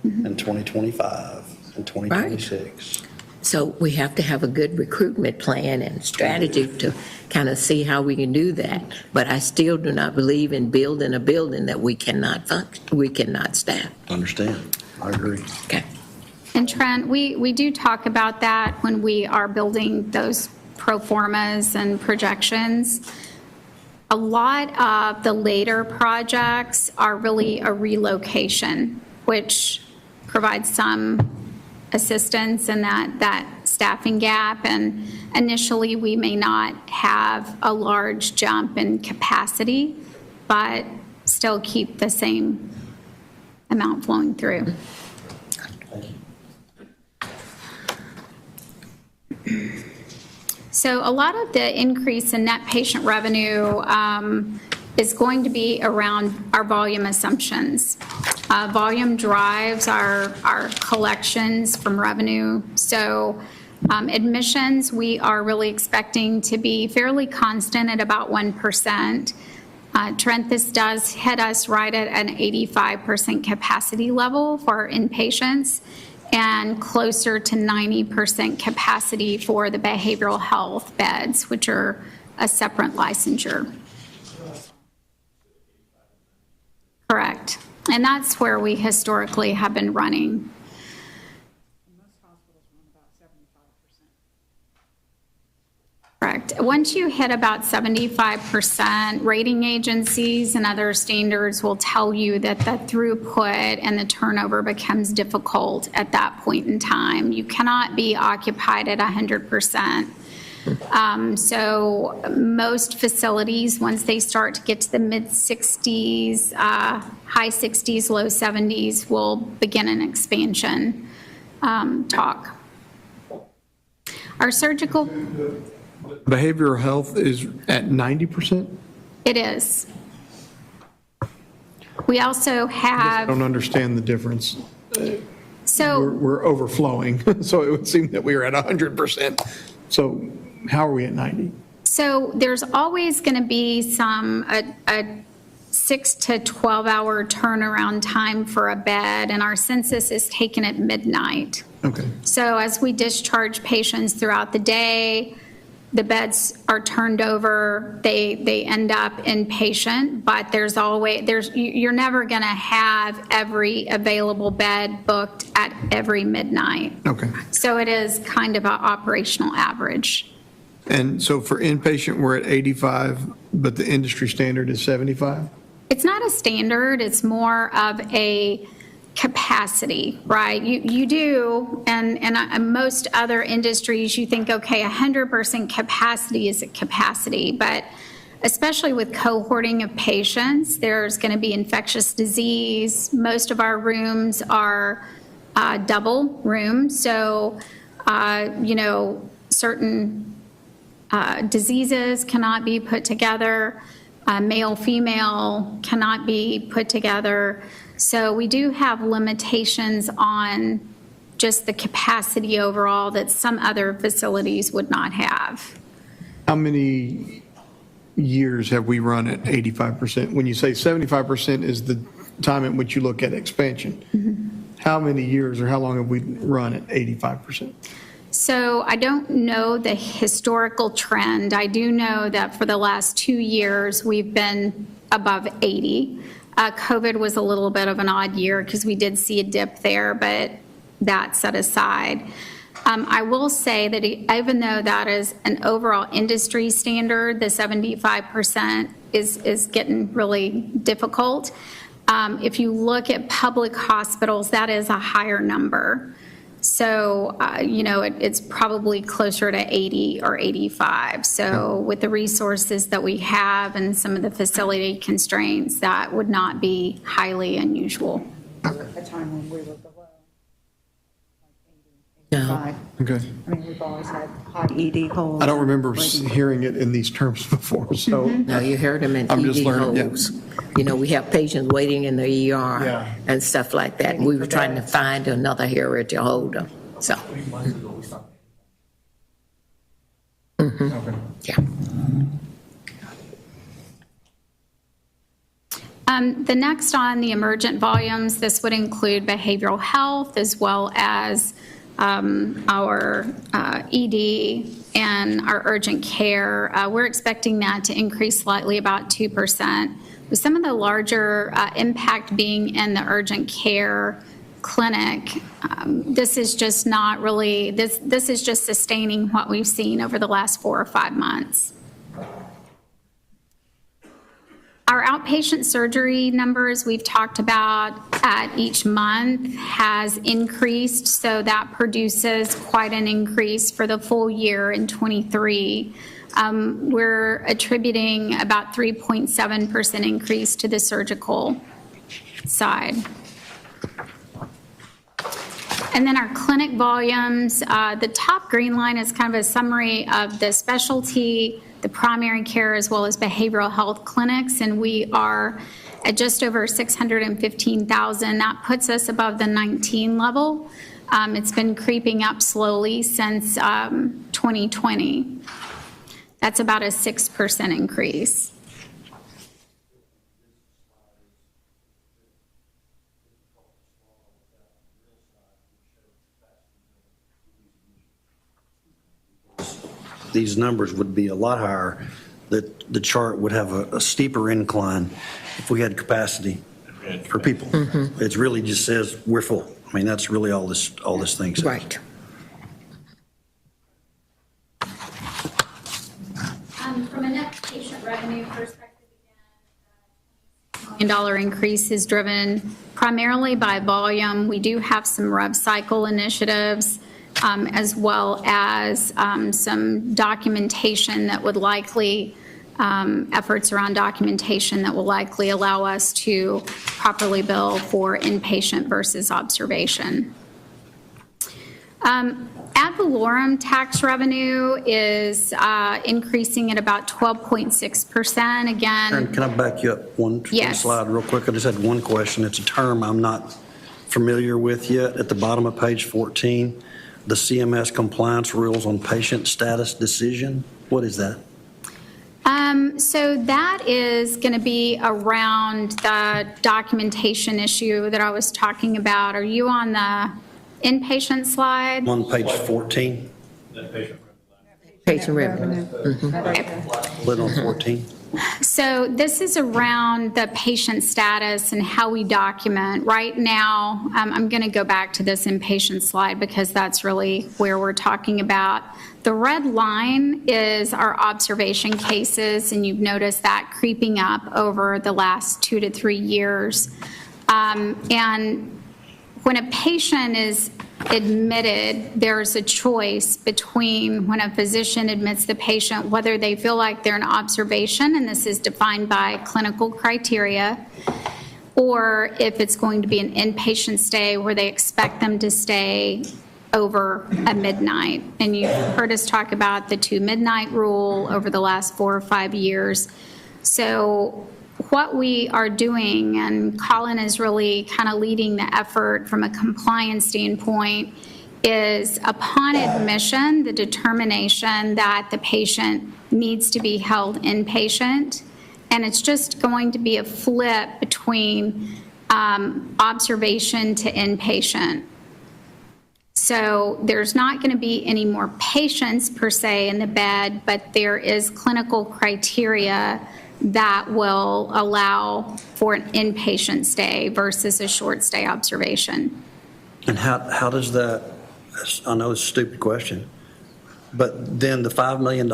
[SPEAKER 9] and 2025 and 2026.
[SPEAKER 2] Right. So we have to have a good recruitment plan and strategy to kind of see how we can do that. But I still do not believe in building a building that we cannot function, we cannot staff.
[SPEAKER 9] Understand. I agree.
[SPEAKER 2] Okay.
[SPEAKER 13] And Trent, we do talk about that when we are building those pro formas and projections. A lot of the later projects are really a relocation, which provides some assistance in that staffing gap. And initially, we may not have a large jump in capacity, but still keep the same amount flowing through. So a lot of the increase in net patient revenue is going to be around our volume assumptions. Volume drives our collections from revenue. So admissions, we are really expecting to be fairly constant at about 1%. Trent, this does hit us right at an 85% capacity level for inpatients and closer to 90% capacity for the behavioral health beds, which are a separate licensure. Correct. And that's where we historically have been running. Correct. Once you hit about 75%, rating agencies and other standards will tell you that the throughput and the turnover becomes difficult at that point in time. You cannot be occupied at 100%. So most facilities, once they start to get to the mid-60s, high 60s, low 70s, will begin an expansion talk. Our surgical...
[SPEAKER 14] Behavioral health is at 90%?
[SPEAKER 13] It is. We also have...
[SPEAKER 14] I don't understand the difference.
[SPEAKER 13] So...
[SPEAKER 14] We're overflowing, so it would seem that we are at 100%. So how are we at 90?
[SPEAKER 13] So there's always going to be a 6 to 12 hour turnaround time for a bed, and our census is taken at midnight.
[SPEAKER 14] Okay.
[SPEAKER 13] So as we discharge patients throughout the day, the beds are turned over, they end up inpatient, but you're never going to have every available bed booked at every midnight.
[SPEAKER 14] Okay.
[SPEAKER 13] So it is kind of an operational average.
[SPEAKER 14] And so for inpatient, we're at 85, but the industry standard is 75?
[SPEAKER 13] It's not a standard, it's more of a capacity, right? You do, and most other industries, you think, okay, 100% capacity is a capacity, but especially with cohorting of patients, there's going to be infectious disease. Most of our rooms are double rooms, so, certain diseases cannot be put together. Male, female cannot be put together. So we do have limitations on just the capacity overall that some other facilities would not have.
[SPEAKER 14] How many years have we run at 85%? When you say 75% is the time at which you look at expansion, how many years or how long have we run at 85%?
[SPEAKER 13] So I don't know the historical trend. I do know that for the last 2 years, we've been above 80. COVID was a little bit of an odd year because we did see a dip there, but that set aside. I will say that even though that is an overall industry standard, the 75% is getting really difficult. If you look at public hospitals, that is a higher number. So, it's probably closer to 80 or 85. So with the resources that we have and some of the facility constraints, that would not be highly unusual.
[SPEAKER 5] A time when we were below,
[SPEAKER 2] No.
[SPEAKER 14] Okay.
[SPEAKER 5] I mean, we've always had high ED holds.
[SPEAKER 14] I don't remember hearing it in these terms before, so.
[SPEAKER 2] No, you heard them in
[SPEAKER 14] I'm just
[SPEAKER 2] ED
[SPEAKER 14] learning, yeah.
[SPEAKER 2] holds. We have patients waiting in the ER and stuff like that. We were trying to find another area to hold them, so. Yeah.
[SPEAKER 13] The next on the emergent volumes, this would include behavioral health as well as our ED and our urgent care. We're expecting that to increase slightly, about 2%, with some of the larger impact being in the urgent care clinic. This is just not really, this is just sustaining what we've seen over the last 4 or 5 months. Our outpatient surgery numbers we've talked about at each month has increased, so that produces quite an increase for the full year in 23. We're attributing about 3.7% increase to the surgical side. And then our clinic volumes, the top green line is kind of a summary of the specialty, the primary care, as well as behavioral health clinics, and we are at just over 615,000. That puts us above the 19 level. It's been creeping up slowly since 2020. That's about a 6% increase.
[SPEAKER 9] These numbers would be a lot higher, that the chart would have a steeper incline if we had capacity for people. It really just says we're full. I mean, that's really all this thing says.
[SPEAKER 2] Right.
[SPEAKER 13] From a net patient revenue perspective, again, $1 million increase is driven primarily by volume. We do have some rev cycle initiatives, as well as some documentation that would likely, efforts around documentation that will likely allow us to properly bill for inpatient versus observation. Ad valorem tax revenue is increasing at about 12.6%. Again,
[SPEAKER 9] Karen, can I back you up one slide real quick? I just had one question. It's a term I'm not familiar with yet. At the bottom of page 14, the CMS compliance rules on patient status decision. What is that?
[SPEAKER 13] So that is going to be around the documentation issue that I was talking about. Are you on the inpatient slide?
[SPEAKER 9] On page 14?
[SPEAKER 2] Patient revenue.
[SPEAKER 9] Lit on 14?
[SPEAKER 13] So this is around the patient status and how we document. Right now, I'm going to go back to this inpatient slide because that's really where we're talking about. The red line is our observation cases, and you've noticed that creeping up over the last 2 to 3 years. And when a patient is admitted, there's a choice between when a physician admits the patient, whether they feel like they're in observation, and this is defined by clinical criteria, or if it's going to be an inpatient stay where they expect them to stay over a midnight. And you've heard us talk about the 2 midnight rule over the last 4 or 5 years. So what we are doing, and Colin is really kind of leading the effort from a compliance standpoint, is upon admission, the determination that the patient needs to be held inpatient, and it's just going to be a flip between observation to inpatient. So there's not going to be any more patients per se in the bed, but there is clinical criteria that will allow for an inpatient stay versus a short stay observation.
[SPEAKER 9] And how does that, I know it's a stupid question, but then the $5 million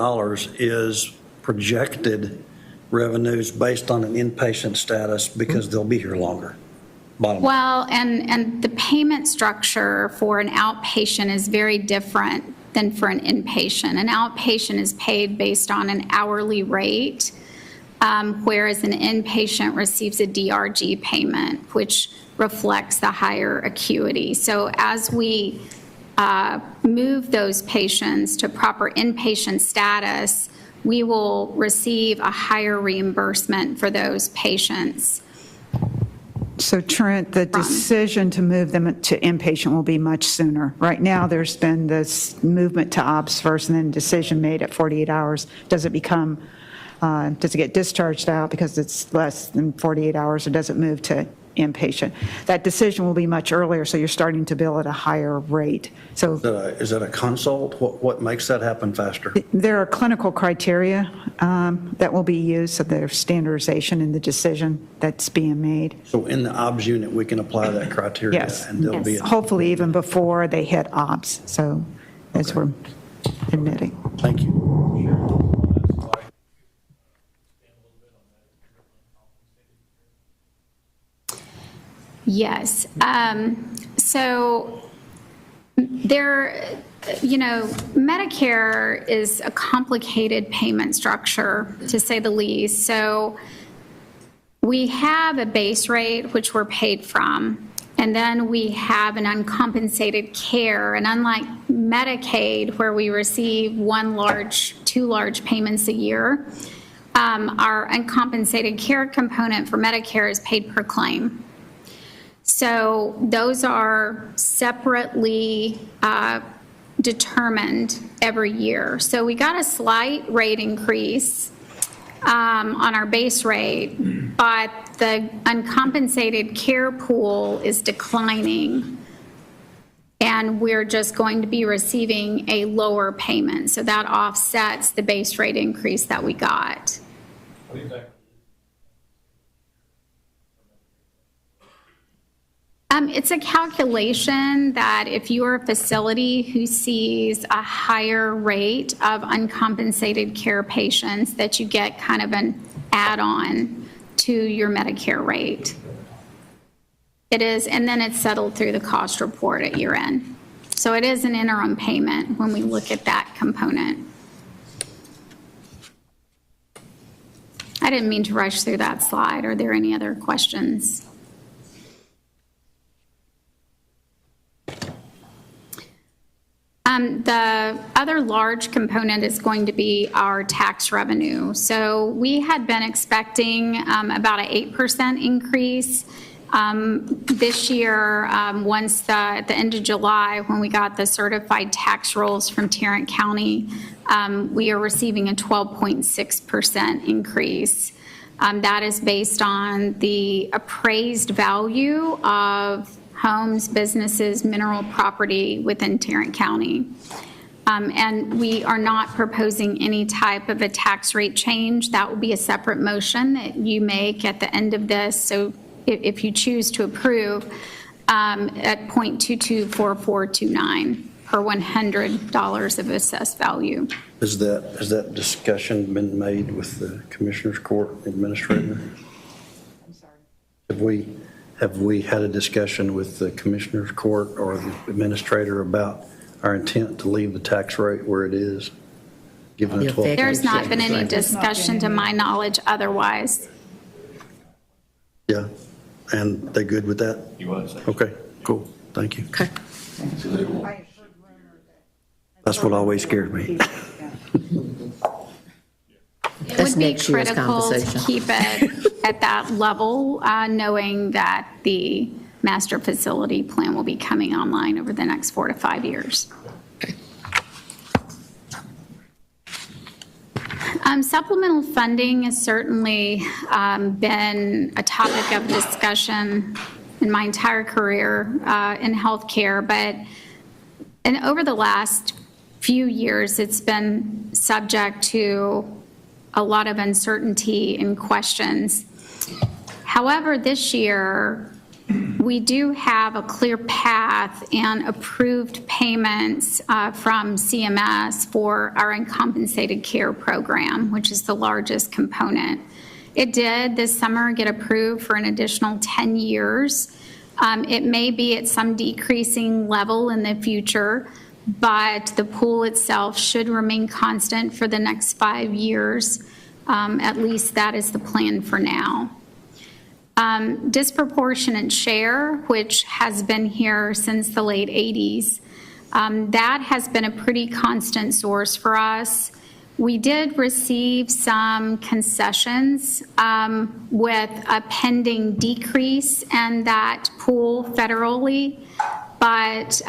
[SPEAKER 9] is projected revenues based on an inpatient status because they'll be here longer.
[SPEAKER 13] Well, and the payment structure for an outpatient is very different than for an inpatient. An outpatient is paid based on an hourly rate, whereas an inpatient receives a DRG payment, which reflects the higher acuity. So as we move those patients to proper inpatient status, we will receive a higher reimbursement for those patients.
[SPEAKER 5] So Trent, the decision to move them to inpatient will be much sooner. Right now, there's been this movement to obs first and then decision made at 48 hours. Does it get discharged out because it's less than 48 hours, or does it move to inpatient? That decision will be much earlier, so you're starting to bill at a higher rate. So
[SPEAKER 9] is that a consult? What makes that happen faster?
[SPEAKER 5] there are clinical criteria that will be used, so there's standardization in the decision that's being made.
[SPEAKER 9] So in the OBS unit, we can apply that criteria?
[SPEAKER 5] Yes,
[SPEAKER 9] And there'll be
[SPEAKER 5] hopefully even before they hit OBS, so as we're admitting.
[SPEAKER 9] Thank you.
[SPEAKER 13] Yes. So Medicare is a complicated payment structure, to say the least. So we have a base rate, which we're paid from, and then we have an uncompensated care. And unlike Medicaid, where we receive 2 large payments a year, our uncompensated care component for Medicare is paid per claim. So those are separately determined every year. So we got a slight rate increase on our base rate, but the uncompensated care pool is declining, and we're just going to be receiving a lower payment. So that offsets the base rate increase that we got. It's a calculation that if you're a facility who sees a higher rate of uncompensated care patients, that you get kind of an add-on to your Medicare rate. It is, and then it's settled through the cost report at year end. So it is an interim payment when we look at that component. I didn't mean to rush through that slide. Are there any other questions? The other large component is going to be our tax revenue. So we had been expecting about an 8% increase. This year, once at the end of July, when we got the certified tax rolls from Tarrant County, we are receiving a 12.6% increase. That is based on the appraised value of homes, businesses, mineral property within Tarrant County. And we are not proposing any type of a tax rate change. That will be a separate motion that you make at the end of this. So if you choose to approve at 0.224429 per $100 of assessed value.
[SPEAKER 9] Has that discussion been made with the Commissioners Court Administrator? I'm sorry. Have we had a discussion with the Commissioners Court or the Administrator about our intent to leave the tax rate where it is, given a 12?
[SPEAKER 13] There's not been any discussion to my knowledge otherwise.
[SPEAKER 9] Yeah, and they good with that?
[SPEAKER 11] He was.
[SPEAKER 9] Okay, cool, thank you.
[SPEAKER 2] Okay.
[SPEAKER 9] That's what always scared me.
[SPEAKER 13] It
[SPEAKER 2] That's
[SPEAKER 13] would be
[SPEAKER 2] next year's
[SPEAKER 13] critical to
[SPEAKER 2] conversation.
[SPEAKER 13] keep it at that level, knowing that the master facility plan will be coming online over the next 4 to 5 years. Supplemental funding has certainly been a topic of discussion in my entire career in healthcare, but over the last few years, it's been subject to a lot of uncertainty and questions. However, this year, we do have a clear path and approved payments from CMS for our uncompensated care program, which is the largest component. It did this summer get approved for an additional 10 years. It may be at some decreasing level in the future, but the pool itself should remain constant for the next 5 years. At least that is the plan for now. Disproportionate share, which has been here since the late 80s, that has been a pretty constant source for us. We did receive some concessions with a pending decrease in that pool federally, but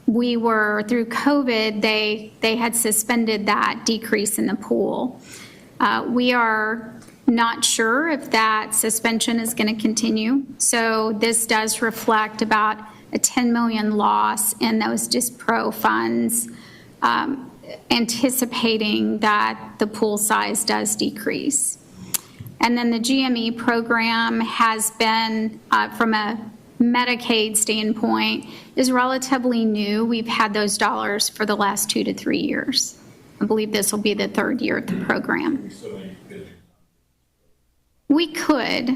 [SPEAKER 13] we were, through COVID, they had suspended that decrease in the pool. We are not sure if that suspension is going to continue. So this does reflect about a $10 million loss in those DisPro funds, anticipating that the pool size does decrease. And then the GME program has been, from a Medicaid standpoint, is relatively new. We've had those dollars for the last 2 to 3 years. I believe this will be the 3rd year of the program. We could.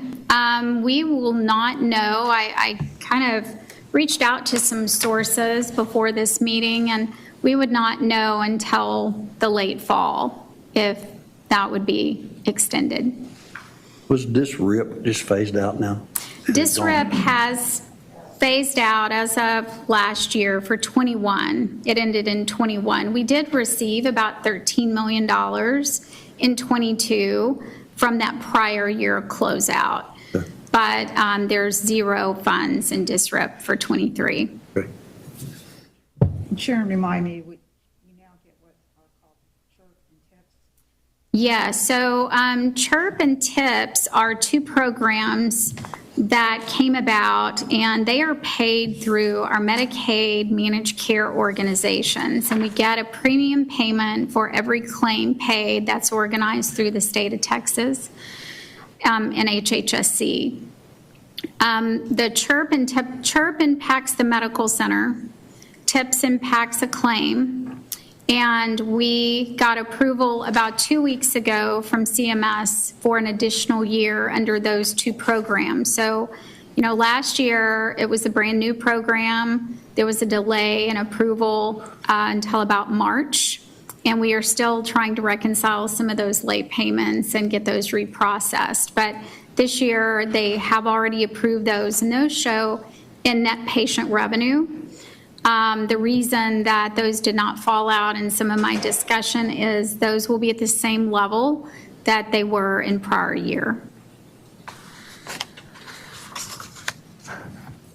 [SPEAKER 13] We will not know. I kind of reached out to some sources before this meeting, and we would not know until the late fall if that would be extended.
[SPEAKER 9] Was DisRIP just phased out now?
[SPEAKER 13] DisRIP has phased out as of last year for 21. It ended in 21. We did receive about $13 million in 22 from that prior year closeout. Okay. But there's 0 funds in DisRIP for 23.
[SPEAKER 9] Okay.
[SPEAKER 5] Sharon, remind me, we now get what are called CHIRP and TIPS?
[SPEAKER 13] Yeah, so CHIRP and TIPS are 2 programs that came about, and they are paid through our Medicaid managed care organizations, and we get a premium payment for every claim paid that's organized through the state of Texas and HHSC. The CHIRP impacts the medical center, TIPS impacts Acclaim, and we got approval about 2 weeks ago from CMS for an additional year under those 2 programs. So, last year it was a brand new program. There was a delay in approval until about March, and we are still trying to reconcile some of those late payments and get those reprocessed. But this year they have already approved those, and those show in net patient revenue. The reason that those did not fall out in some of my discussion is those will be at the same level that they were in prior year.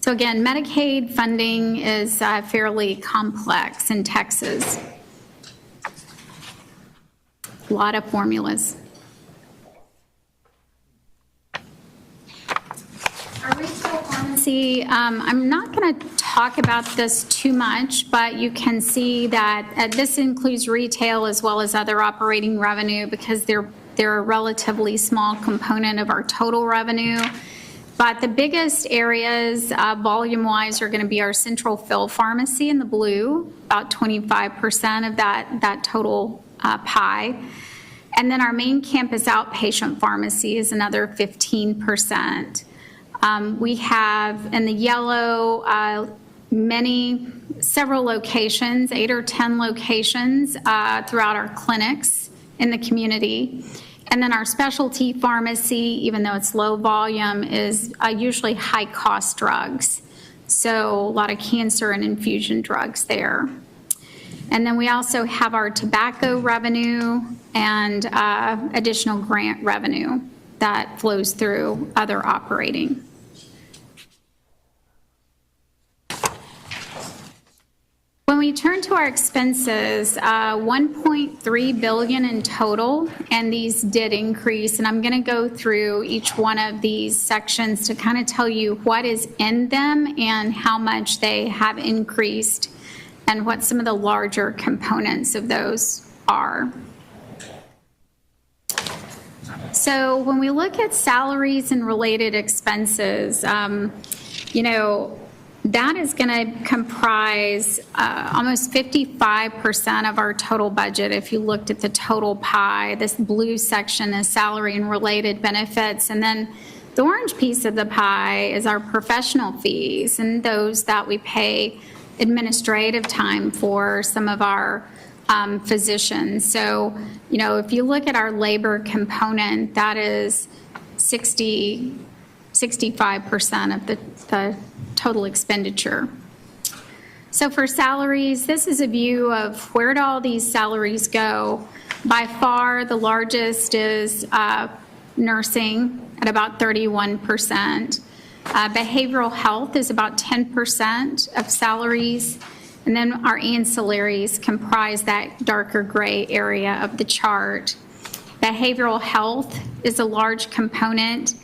[SPEAKER 13] So again, Medicaid funding is fairly complex in Texas. A lot of formulas. Our retail pharmacy, I'm not going to talk about this too much, but you can see that this includes retail as well as other operating revenue because they're a relatively small component of our total revenue. But the biggest areas, volume-wise, are going to be our central fill pharmacy in the blue, about 25% of that total pie. And then our main campus outpatient pharmacy is another 15%. We have in the yellow several locations, 8 or 10 locations throughout our clinics in the community. And then our specialty pharmacy, even though it's low volume, is usually high-cost drugs. So a lot of cancer and infusion drugs there. And then we also have our tobacco revenue and additional grant revenue that flows through other operating. When we turn to our expenses, $1.3 billion in total, and these did increase, and I'm going to go through each one of these sections to kind of tell you what is in them and how much they have increased and what some of the larger components of those are. So when we look at salaries and related expenses, that is going to comprise almost 55% of our total budget. If you looked at the total pie, this blue section is salary and related benefits. And then the orange piece of the pie is our professional fees and those that we pay administrative time for some of our physicians. So, if you look at our labor component, that is 65% of the total expenditure. So for salaries, this is a view of where do all these salaries go. By far, the largest is nursing at about 31%. Behavioral health is about 10% of salaries. And then our ancillaries comprise that darker gray area of the chart. Behavioral health is a large component.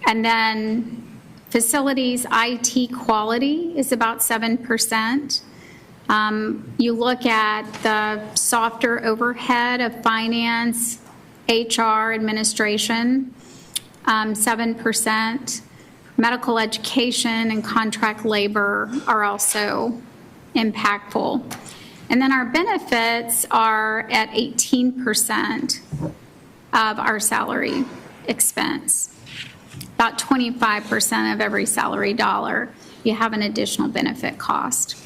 [SPEAKER 13] And then facilities, IT quality is about 7%. You look at the softer overhead of finance, HR, administration, 7%. Medical education and contract labor are also impactful. And then our benefits are at 18% of our salary expense. About 25% of every salary dollar, you have an additional benefit cost.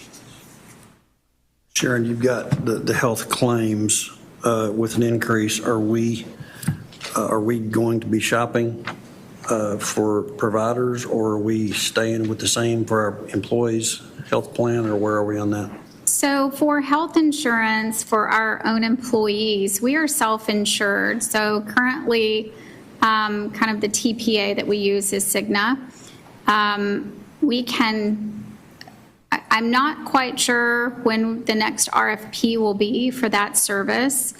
[SPEAKER 9] Sharon, you've got the health claims with an increase. Are we going to be shopping for providers, or are we staying with the same for our employees' health plan, or where are we on that?
[SPEAKER 13] So for health insurance for our own employees, we are self-insured. So currently, kind of the TPA that we use is Cigna. I'm not quite sure when the next RFP will be for that service,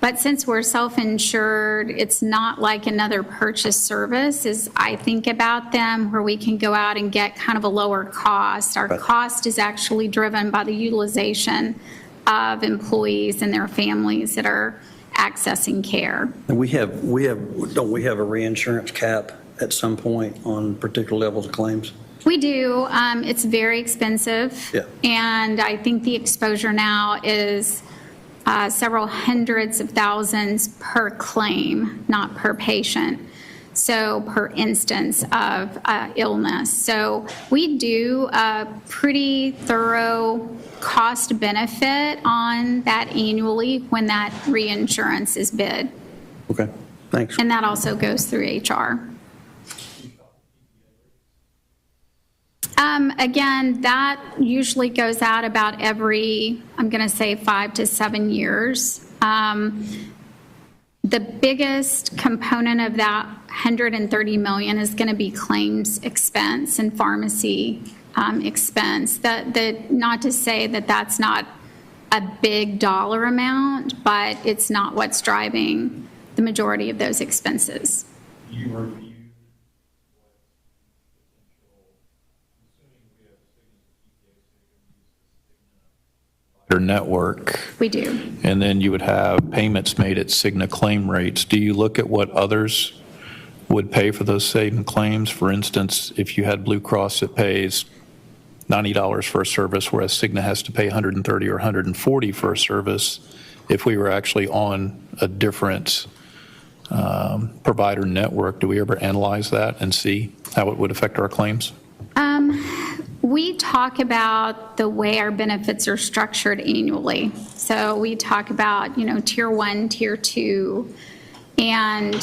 [SPEAKER 13] but since we're self-insured, it's not like another purchase service as I think about them, where we can go out and get kind of a lower cost. Our cost is actually driven by the utilization of employees and their families that are accessing care.
[SPEAKER 9] And don't we have a reinsurance cap at some point on particular levels of claims?
[SPEAKER 13] We do. It's very expensive.
[SPEAKER 9] Yeah.
[SPEAKER 13] And I think the exposure now is several hundreds of thousands per claim, not per patient. So per instance of illness. So we do a pretty thorough cost benefit on that annually when that reinsurance is bid.
[SPEAKER 9] Okay, thanks.
[SPEAKER 13] And that also goes through HR. Again, that usually goes out about every, I'm going to say 5 to 7 years. The biggest component of that $130 million is going to be claims expense and pharmacy expense. Not to say that that's not a big dollar amount, but it's not what's driving the majority of those expenses.
[SPEAKER 7] network.
[SPEAKER 13] We do.
[SPEAKER 7] And then you would have payments made at Cigna claim rates. Do you look at what others would pay for those same claims? For instance, if you had Blue Cross that pays $90 for a service, whereas Cigna has to pay $130 or $140 for a service, if we were actually on a different provider network, do we ever analyze that and see how it would affect our claims?
[SPEAKER 13] We talk about the way our benefits are structured annually. So we talk about, tier 1, tier 2. And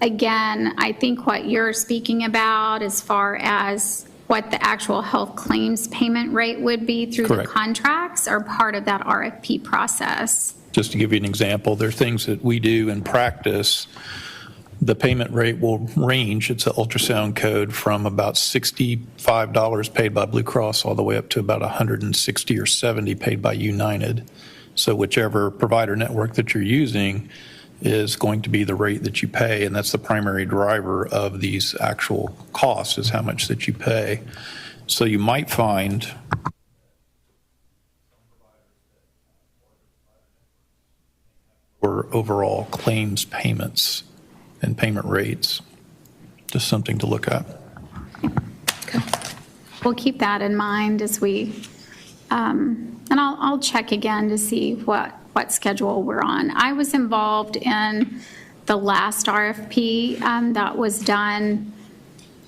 [SPEAKER 13] again, I think what you're speaking about as far as what the actual health claims payment rate would be through
[SPEAKER 7] Correct.
[SPEAKER 13] the contracts are part of that RFP process.
[SPEAKER 7] Just to give you an example, there are things that we do in practice. The payment rate will range, it's an ultrasound code, from about $65 paid by Blue Cross all the way up to about $160 or $70 paid by United. So whichever provider network that you're using is going to be the rate that you pay, and that's the primary driver of these actual costs, is how much that you pay. So you might find or overall claims payments and payment rates. Just something to look at.
[SPEAKER 13] We'll keep that in mind as we, and I'll check again to see what schedule we're on. I was involved in the last RFP that was done,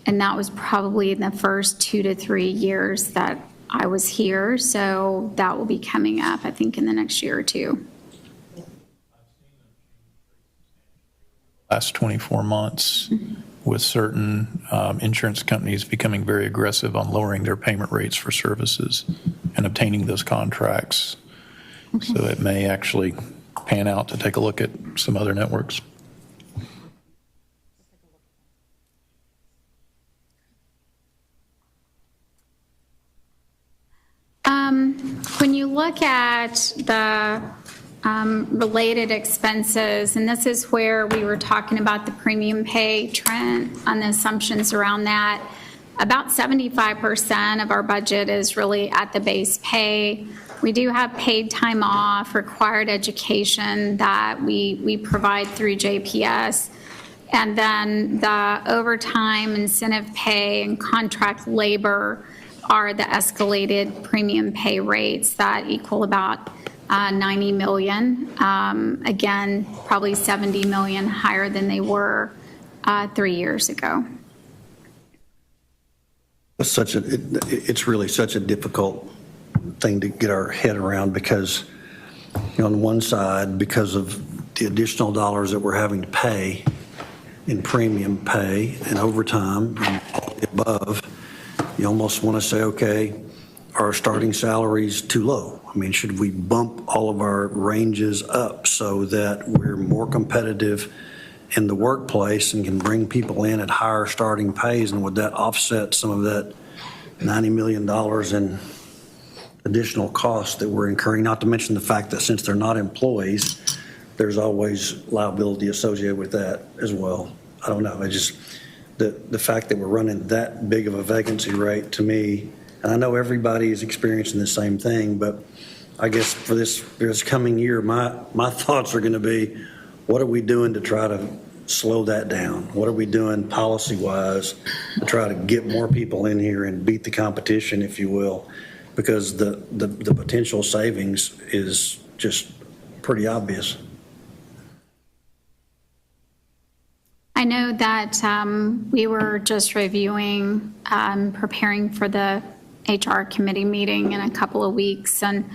[SPEAKER 13] and that was probably in the first 2 to 3 years that I was here. So that will be coming up, I think, in the next year or two.
[SPEAKER 7] Last 24 months, with certain insurance companies becoming very aggressive on lowering their payment rates for services and obtaining those contracts. Okay. So it may actually pan out to take a look at some other networks.
[SPEAKER 13] When you look at the related expenses, and this is where we were talking about the premium pay trend on the assumptions around that, about 75% of our budget is really at the base pay. We do have paid time off, required education that we provide through JPS, and then the overtime, incentive pay, and contract labor are the escalated premium pay rates that equal about $90 million. Again, probably $70 million higher than they were 3 years ago.
[SPEAKER 9] It's really such a difficult thing to get our head around because, on one side, because of the additional dollars that we're having to pay in premium pay and overtime and all the above, you almost want to say, okay, our starting salary's too low. I mean, should we bump all of our ranges up so that we're more competitive in the workplace and can bring people in at higher starting pays? And would that offset some of that $90 million in additional costs that we're incurring? Not to mention the fact that since they're not employees, there's always liability associated with that as well. I don't know. The fact that we're running that big of a vacancy rate, to me, and I know everybody is experiencing the same thing, but I guess for this coming year, my thoughts are going to be, what are we doing to try to slow that down? What are we doing policy-wise to try to get more people in here and beat the competition, if you will? Because the potential savings is just pretty obvious.
[SPEAKER 13] I know that we were just reviewing, preparing for the HR committee meeting in a couple of weeks, and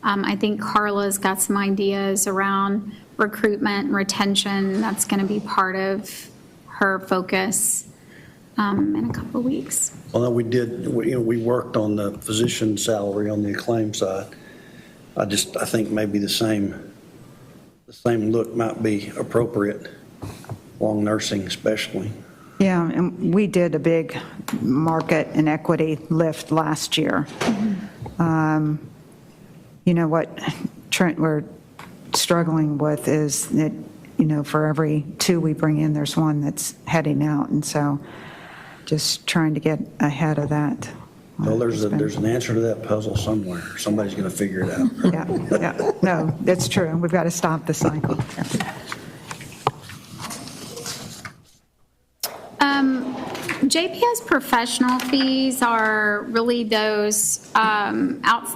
[SPEAKER 13] I think Carla's got some ideas around recruitment and retention. That's going to be part of her focus in a couple of weeks.
[SPEAKER 9] Well, no, we worked on the physician salary on the Acclaim side. I think maybe the same look might be appropriate, long nursing especially.
[SPEAKER 5] Yeah, and we did a big market and equity lift last year. You know what, Trent, we're struggling with is that, for every 2 we bring in, there's 1 that's heading out. And so just trying to get ahead of that
[SPEAKER 9] Well, there's an answer to that puzzle somewhere. Somebody's going to figure it out.
[SPEAKER 5] Yeah, no, that's true. We've got to stop the cycle.
[SPEAKER 13] JPS professional fees are really those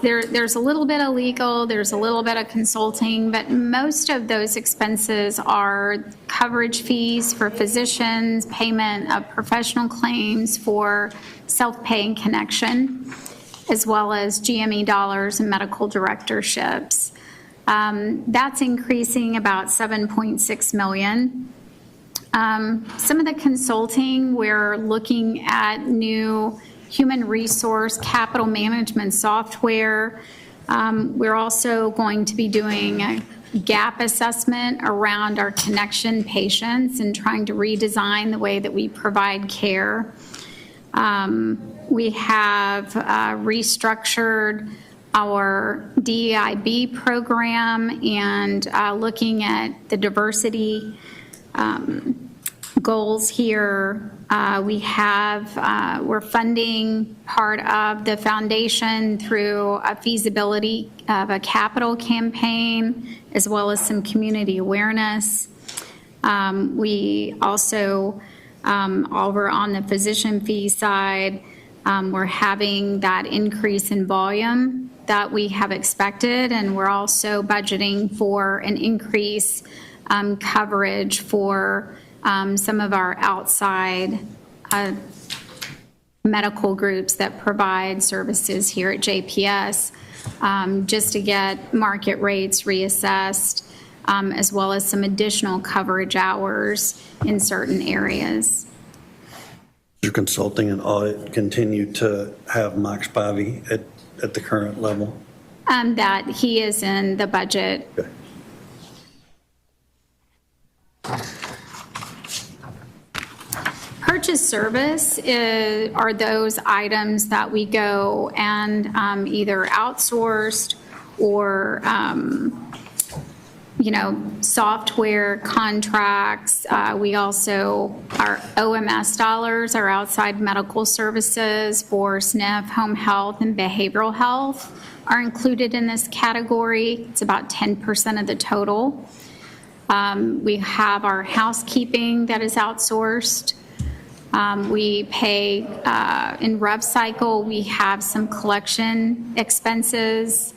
[SPEAKER 13] there's a little bit of legal, there's a little bit of consulting, but most of those expenses are coverage fees for physicians, payment of professional claims for self-pay and connection, as well as GME dollars and medical directorships. That's increasing about $7.6 million. Some of the consulting, we're looking at new human resource capital management software. We're also going to be doing a gap assessment around our connection patients and trying to redesign the way that we provide care. We have restructured our DEIB program and looking at the diversity goals here. We're funding part of the foundation through a feasibility of a capital campaign, as well as some community awareness. We also, over on the physician fee side, we're having that increase in volume that we have expected, and we're also budgeting for an increase coverage for some of our outside medical groups that provide services here at JPS, just to get market rates reassessed, as well as some additional coverage hours in certain areas.
[SPEAKER 9] Does your consulting and audit continue to have Max Spivey at the current level?
[SPEAKER 13] That he is in the budget.
[SPEAKER 9] Okay.
[SPEAKER 13] Purchase service are those items that we go and either outsourced or, software contracts. We also, our OMS dollars, our outside medical services for SNF, home health, and behavioral health are included in this category. It's about 10% of the total. We have our housekeeping that is outsourced. We pay, in rev cycle, we have some collection expenses.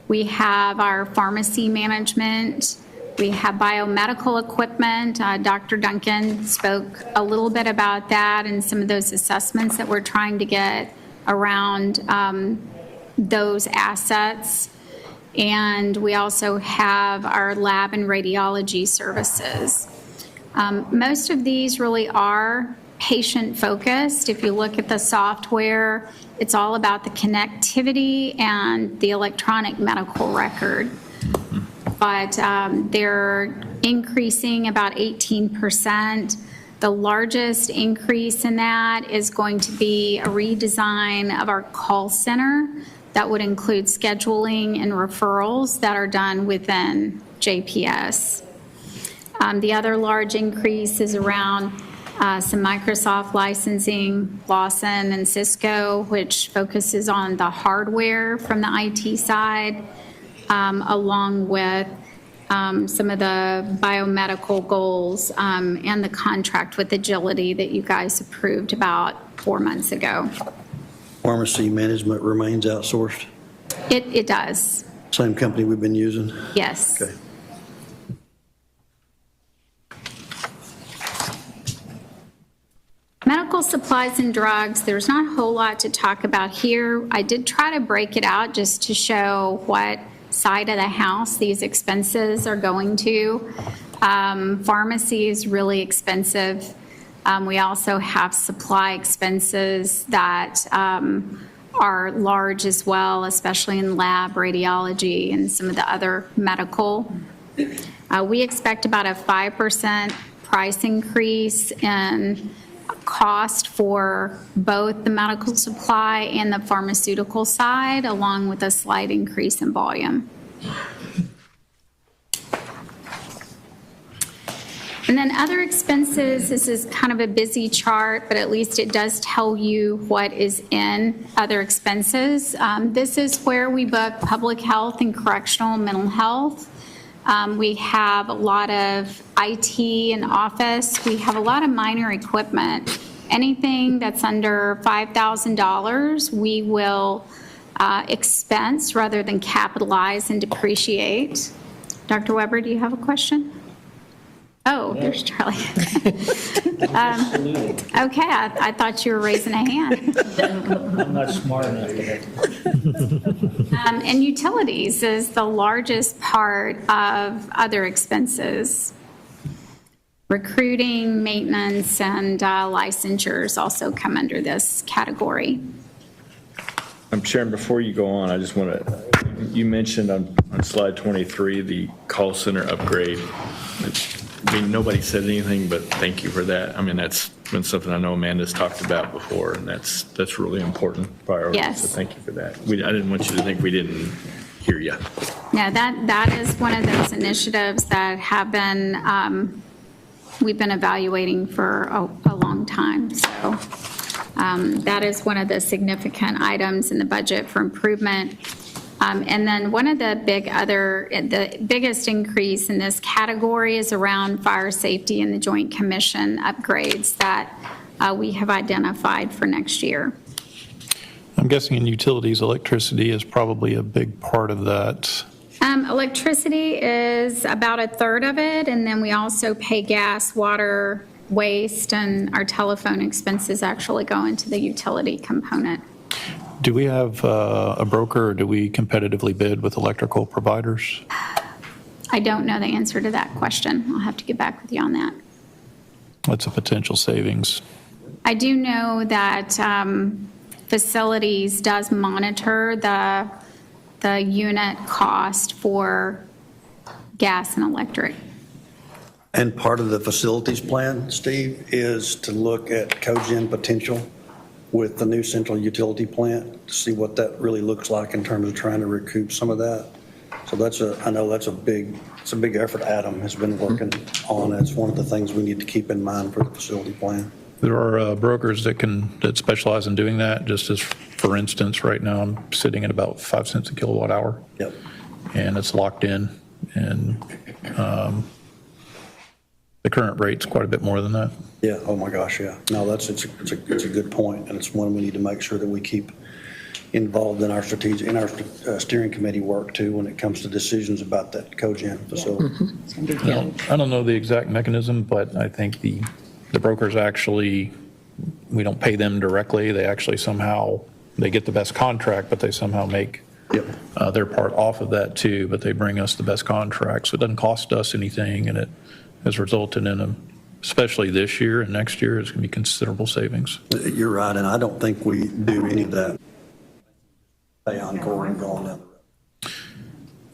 [SPEAKER 13] We have our pharmacy management. We have biomedical equipment. Dr. Duncan spoke a little bit about that and some of those assessments that we're trying to get around those assets. And we also have our lab and radiology services. Most of these really are patient-focused. If you look at the software, it's all about the connectivity and the electronic medical record. But they're increasing about 18%. The largest increase in that is going to be a redesign of our call center that would include scheduling and referrals that are done within JPS. The other large increase is around some Microsoft licensing, Lawson and Cisco, which focuses on the hardware from the IT side, along with some of the biomedical goals and the contract with Agility that you guys approved about 4 months ago.
[SPEAKER 9] Pharmacy management remains outsourced?
[SPEAKER 13] It does.
[SPEAKER 9] Same company we've been using?
[SPEAKER 13] Yes.
[SPEAKER 9] Okay.
[SPEAKER 13] Medical supplies and drugs, there's not a whole lot to talk about here. I did try to break it out just to show what side of the house these expenses are going to. Pharmacy is really expensive. We also have supply expenses that are large as well, especially in lab, radiology, and some of the other medical. We expect about a 5% price increase in cost for both the medical supply and the pharmaceutical side, along with a slight increase in volume. And then other expenses, this is kind of a busy chart, but at least it does tell you what is in other expenses. This is where we book public health and correctional mental health. We have a lot of IT and office. We have a lot of minor equipment. Anything that's under $5,000, we will expense rather than capitalize and depreciate. Dr. Weber, do you have a question? Oh, there's Charlie. Okay, I thought you were raising a hand.
[SPEAKER 16] I'm not smart enough to have.
[SPEAKER 13] And utilities is the largest part of other expenses. Recruiting, maintenance, and licensures also come under this category.
[SPEAKER 11] Sharon, before you go on, I just want to, you mentioned on slide 23, the call center upgrade. I mean, nobody said anything, but thank you for that. I mean, that's been something I know Amanda's talked about before, and that's really important priority.
[SPEAKER 13] Yes.
[SPEAKER 11] So thank you for that. I didn't want you to think we didn't hear you.
[SPEAKER 13] No, that is one of those initiatives that have been, we've been evaluating for a long time. So that is one of the significant items in the budget for improvement. And then one of the biggest increase in this category is around fire safety and the Joint Commission upgrades that we have identified for next year.
[SPEAKER 7] I'm guessing in utilities, electricity is probably a big part of that.
[SPEAKER 13] Electricity is about a third of it, and then we also pay gas, water, waste, and our telephone expenses actually go into the utility component.
[SPEAKER 7] Do we have a broker, or do we competitively bid with electrical providers?
[SPEAKER 13] I don't know the answer to that question. I'll have to get back with you on that.
[SPEAKER 7] What's a potential savings?
[SPEAKER 13] I do know that facilities does monitor the unit cost for gas and electric.
[SPEAKER 9] And part of the facilities plan, Steve, is to look at cogen potential with the new central utility plant to see what that really looks like in terms of trying to recoup some of that. So I know that's a big effort Adam has been working on. It's one of the things we need to keep in mind for the facility plan.
[SPEAKER 7] There are brokers that specialize in doing that. Just as, for instance, right now I'm sitting at about 5 cents a kilowatt hour.
[SPEAKER 9] Yep.
[SPEAKER 7] And it's locked in, and the current rate's quite a bit more than that.
[SPEAKER 9] Yeah. Oh my gosh. Yeah. No, it's a good point, and it's one we need to make sure that we keep involved in our steering committee work too when it comes to decisions about that cogen facility.
[SPEAKER 7] I don't know the exact mechanism, but I think the brokers actually, we don't pay them directly. They actually somehow, they get the best contract, but they somehow make their part off of that too, but they bring us the best contract. So it doesn't cost us anything, and it has resulted in especially this year and next year, it's going to be considerable savings.
[SPEAKER 9] You're right, and I don't think we do any of that. Pay Encore and going down the road.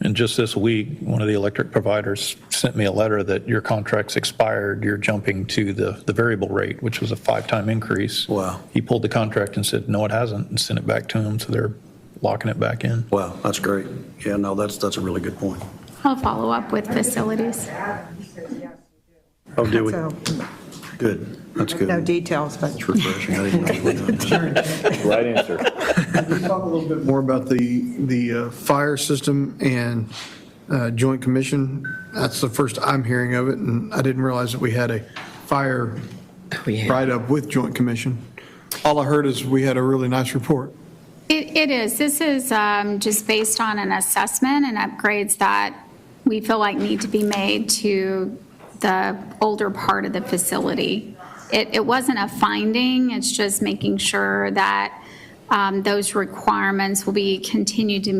[SPEAKER 7] And just this week, one of the electric providers sent me a letter that your contract's expired, you're jumping to the variable rate, which was a 5-time increase.
[SPEAKER 9] Wow.
[SPEAKER 7] He pulled the contract and said, no, it hasn't, and sent it back to him, so they're locking it back in.
[SPEAKER 9] Wow, that's great. Yeah, no, that's a really good point.
[SPEAKER 13] I'll follow up with facilities.
[SPEAKER 9] Oh, do we?
[SPEAKER 5] So,
[SPEAKER 9] Good. That's good.
[SPEAKER 5] no details, but
[SPEAKER 9] It's refreshing. I didn't know we done that.
[SPEAKER 11] Right answer.
[SPEAKER 14] Can we talk a little bit more about the fire system and Joint Commission? That's the first I'm hearing of it, and I didn't realize that we had a fire write-up with Joint Commission. All I heard is we had a really nice report.
[SPEAKER 13] It is. This is just based on an assessment and upgrades that we feel like need to be made to the older part of the facility. It wasn't a finding, it's just making sure that those requirements will be continued to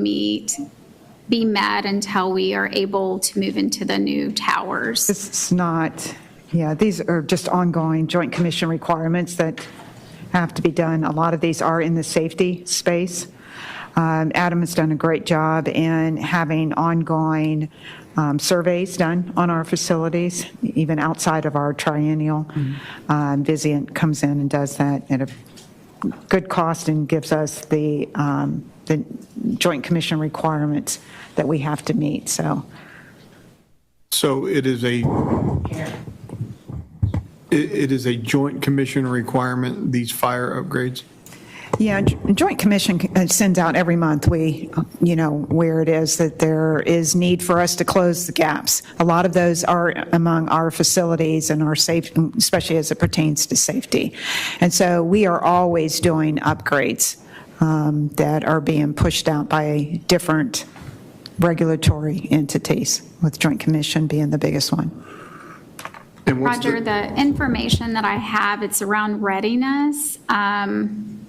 [SPEAKER 13] be met until we are able to move into the new towers.
[SPEAKER 5] it's not, these are just ongoing Joint Commission requirements that have to be done. A lot of these are in the safety space. Adam has done a great job in having ongoing surveys done on our facilities, even outside of our triennial. Vizient comes in and does that at a good cost and gives us the Joint Commission requirements that we have to meet. So
[SPEAKER 14] it is it is a joint commission requirement, these fire upgrades?
[SPEAKER 5] Yeah, Joint Commission sends out every month, where it is that there is need for us to close the gaps. A lot of those are among our facilities and our safety, especially as it pertains to safety. And so we are always doing upgrades that are being pushed out by different regulatory entities, with Joint Commission being the biggest one.
[SPEAKER 13] Roger, the information that I have, it's around readiness,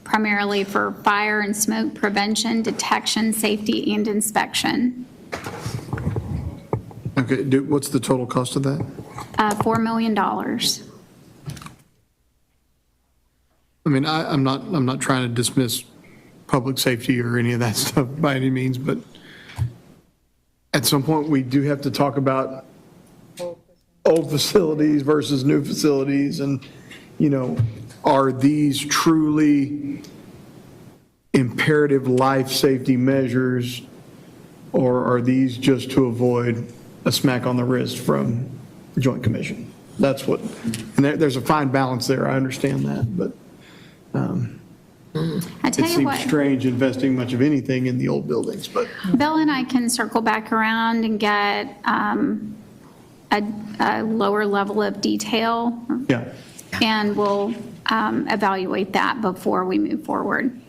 [SPEAKER 13] primarily for fire and smoke prevention, detection, safety, and inspection.
[SPEAKER 14] Okay, what's the total cost of that?
[SPEAKER 13] $4 million.
[SPEAKER 14] I mean, I'm not trying to dismiss public safety or any of that stuff by any means, but at some point, we do have to talk about old facilities versus new facilities, and, are these truly imperative life safety measures, or are these just to avoid a smack on the wrist from the Joint Commission? That's what, and there's a fine balance there, I understand that, but
[SPEAKER 13] I tell
[SPEAKER 14] it
[SPEAKER 13] you
[SPEAKER 14] seems
[SPEAKER 13] what,
[SPEAKER 14] strange investing much of anything in the old buildings, but.
[SPEAKER 13] Bill and I can circle back around and get a lower level of detail.
[SPEAKER 14] Yeah.
[SPEAKER 13] And we'll evaluate that before we move forward.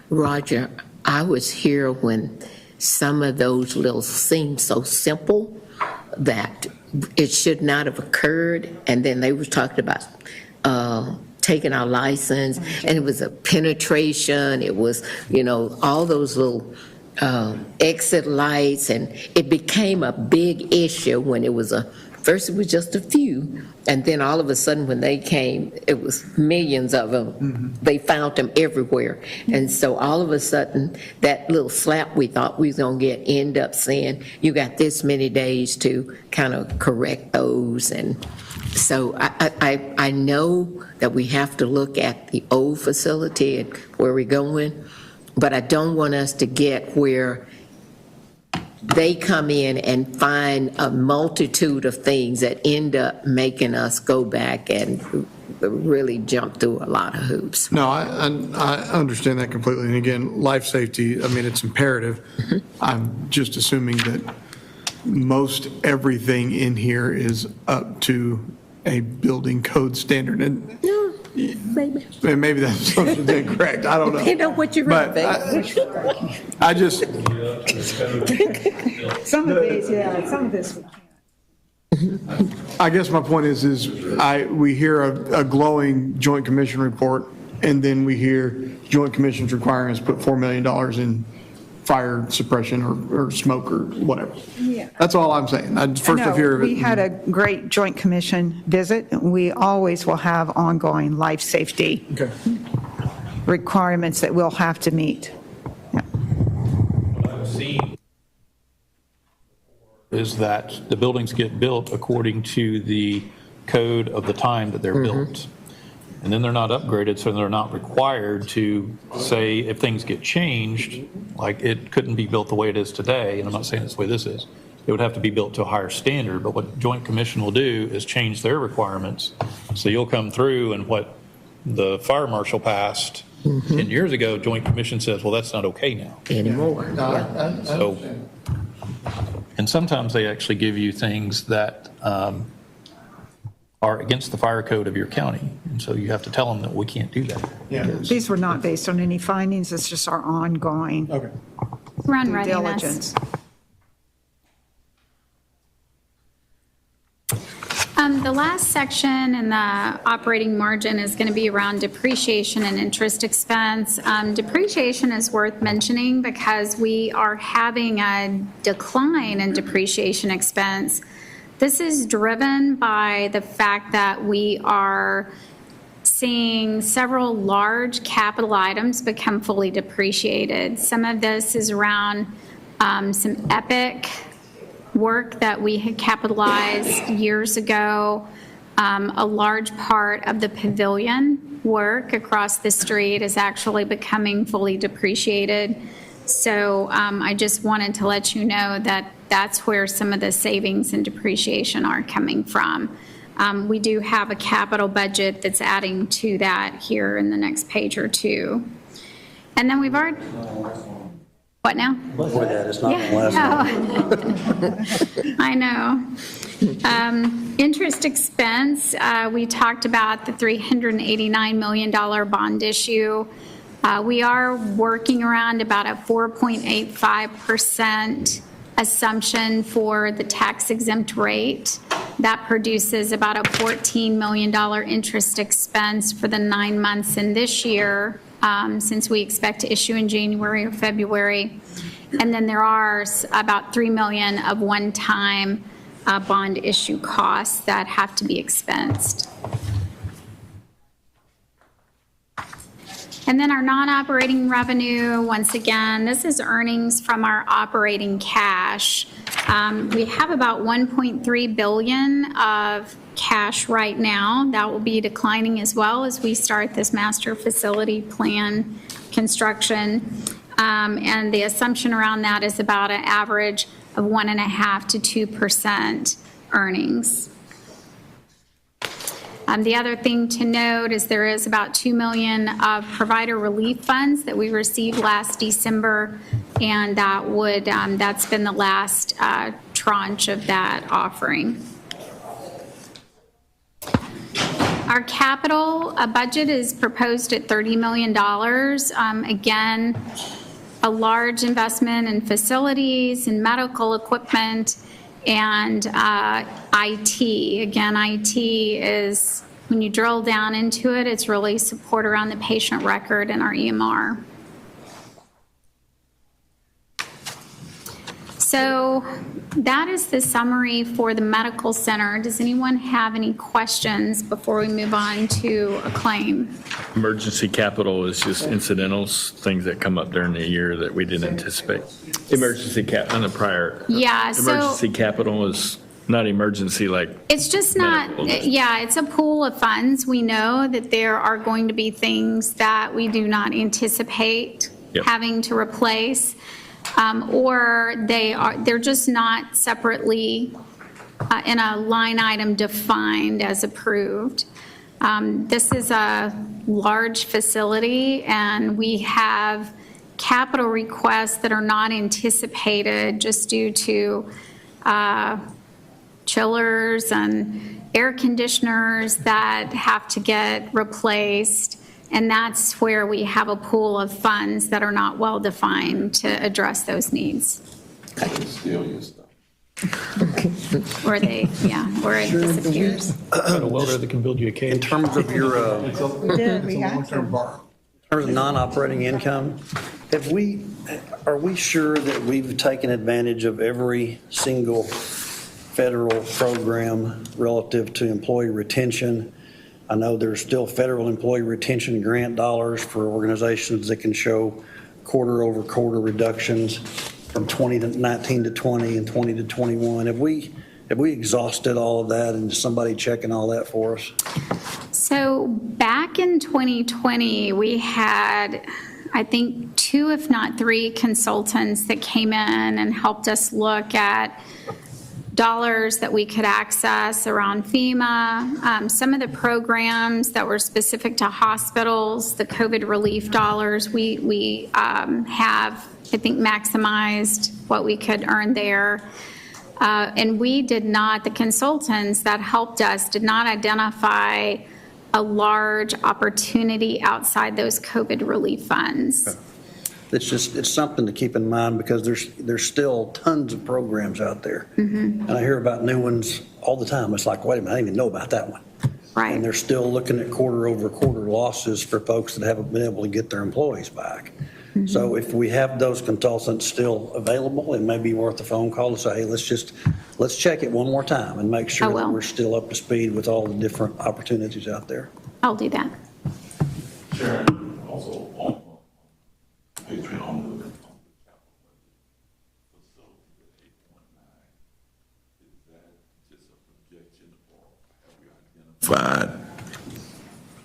[SPEAKER 2] Roger, I was here when some of those little seemed so simple that it should not have occurred, and then they were talking about taking our license, and it was a penetration, it was, all those little exit lights, and it became a big issue when it was first it was just a few, and then all of a sudden when they came, it was millions of them. Mm-hmm. They found them everywhere. And so all of a sudden, that little slap we thought we was going to get, end up saying, you got this many days to kind of correct those. And so I know that we have to look at the old facility and where we're going, but I don't want us to get where they come in and find a multitude of things that end up making us go back and really jump through a lot of hoops.
[SPEAKER 14] No, I understand that completely. And again, life safety, I mean, it's imperative. Mm-hmm. I'm just assuming that most everything in here is up to a building code standard. And maybe that assumption's incorrect. I don't know.
[SPEAKER 2] Depending on what you read,
[SPEAKER 14] I just.
[SPEAKER 5] Some of these, some of this we can't.
[SPEAKER 14] I guess my point is we hear a glowing Joint Commission report, and then we hear Joint Commission's requiring us to put $4 million in fire suppression or smoke or whatever.
[SPEAKER 5] Yeah.
[SPEAKER 14] That's all I'm saying.
[SPEAKER 5] We had a great Joint Commission visit. We always will have ongoing life safety requirements that we'll have to meet.
[SPEAKER 7] What I've seen is that the buildings get built according to the code of the time that they're built. And then they're not upgraded, so they're not required to say if things get changed, like it couldn't be built the way it is today, and I'm not saying it's the way this is, it would have to be built to a higher standard. But what Joint Commission will do is change their requirements. So you'll come through, and what the fire marshal passed 10 years ago, Joint Commission says, well, that's not okay now.
[SPEAKER 2] Anymore.
[SPEAKER 14] So,
[SPEAKER 7] and sometimes they actually give you things that are against the fire code of your county. And so you have to tell them that we can't do that.
[SPEAKER 14] Yeah.
[SPEAKER 5] These were not based on any findings. It's just our ongoing
[SPEAKER 13] Run
[SPEAKER 5] due
[SPEAKER 13] readiness.
[SPEAKER 5] diligence.
[SPEAKER 13] The last section in the operating margin is going to be around depreciation and interest expense. Depreciation is worth mentioning because we are having a decline in depreciation expense. This is driven by the fact that we are seeing several large capital items become fully depreciated. Some of this is around some EPIC work that we had capitalized years ago. A large part of the pavilion work across the street is actually becoming fully depreciated. So I just wanted to let you know that that's where some of the savings and depreciation are coming from. We do have a capital budget that's adding to that here in the next page or two. And then we've already, what now?
[SPEAKER 9] Boy, that is not going to last long.
[SPEAKER 13] I know. Interest expense, we talked about the $389 million bond issue. We are working around about a 4.85% assumption for the tax exempt rate. That produces about a $14 million interest expense for the 9 months in this year, since we expect to issue in January or February. And then there are about $3 million of one-time bond issue costs that have to be expensed. And then our non-operating revenue, once again, this is earnings from our operating cash. We have about $1.3 billion of cash right now. That will be declining as well as we start this master facility plan construction. And the assumption around that is about an average of 1.5% to 2% earnings. The other thing to note is there is about $2 million of provider relief funds that we received last December, and that would that's been the last tranche of that offering. Our capital budget is proposed at $30 million. Again, a large investment in facilities and medical equipment and IT. Again, IT is, when you drill down into it, it's really support around the patient record and our EMR. So that is the summary for the medical center. Does anyone have any questions before we move on to Acclaim?
[SPEAKER 11] Emergency capital is just incidentals, things that come up during the year that we didn't anticipate. Emergency cap on the prior.
[SPEAKER 13] Yeah,
[SPEAKER 11] Emergency capital is not emergency like.
[SPEAKER 13] It's just not, yeah, it's a pool of funds. We know that there are going to be things that we do not anticipate having to replace, or they're just not separately in a line item defined as approved. This is a large facility, and we have capital requests that are not anticipated just due to chillers and air conditioners that have to get replaced. And that's where we have a pool of funds that are not well defined to address those needs.
[SPEAKER 10] Steal your stuff.
[SPEAKER 13] Or they, or it disappears.
[SPEAKER 7] Got a welder that can build you a cage.
[SPEAKER 9] In terms of your,
[SPEAKER 5] We have to.
[SPEAKER 9] in terms of non-operating income, are we sure that we've taken advantage of every single federal program relative to employee retention? I know there's still federal employee retention grant dollars for organizations that can show quarter-over-quarter reductions from 2019 to 20 and 20 to 21. Have we exhausted all of that, and is somebody checking all that for us?
[SPEAKER 13] So back in 2020, we had, I think, 2, if not 3 consultants that came in and helped us look at dollars that we could access around FEMA, some of the programs that were specific to hospitals, the COVID relief dollars, we have, I think, maximized what we could earn there. And we did not, the consultants that helped us did not identify a large opportunity outside those COVID relief funds.
[SPEAKER 9] It's something to keep in mind, because there's still tons of programs out there. And I hear about new ones all the time. It's like, wait a minute, I didn't even know about that one.
[SPEAKER 13] Right.
[SPEAKER 9] And they're still looking at quarter-over-quarter losses for folks that haven't been able to get their employees back. So if we have those consultants still available, it may be worth a phone call to say, hey, let's check it one more time and make sure that we're still up to speed with all the different opportunities out there.
[SPEAKER 13] I'll do that.
[SPEAKER 10] Sure. Also, on page 100, find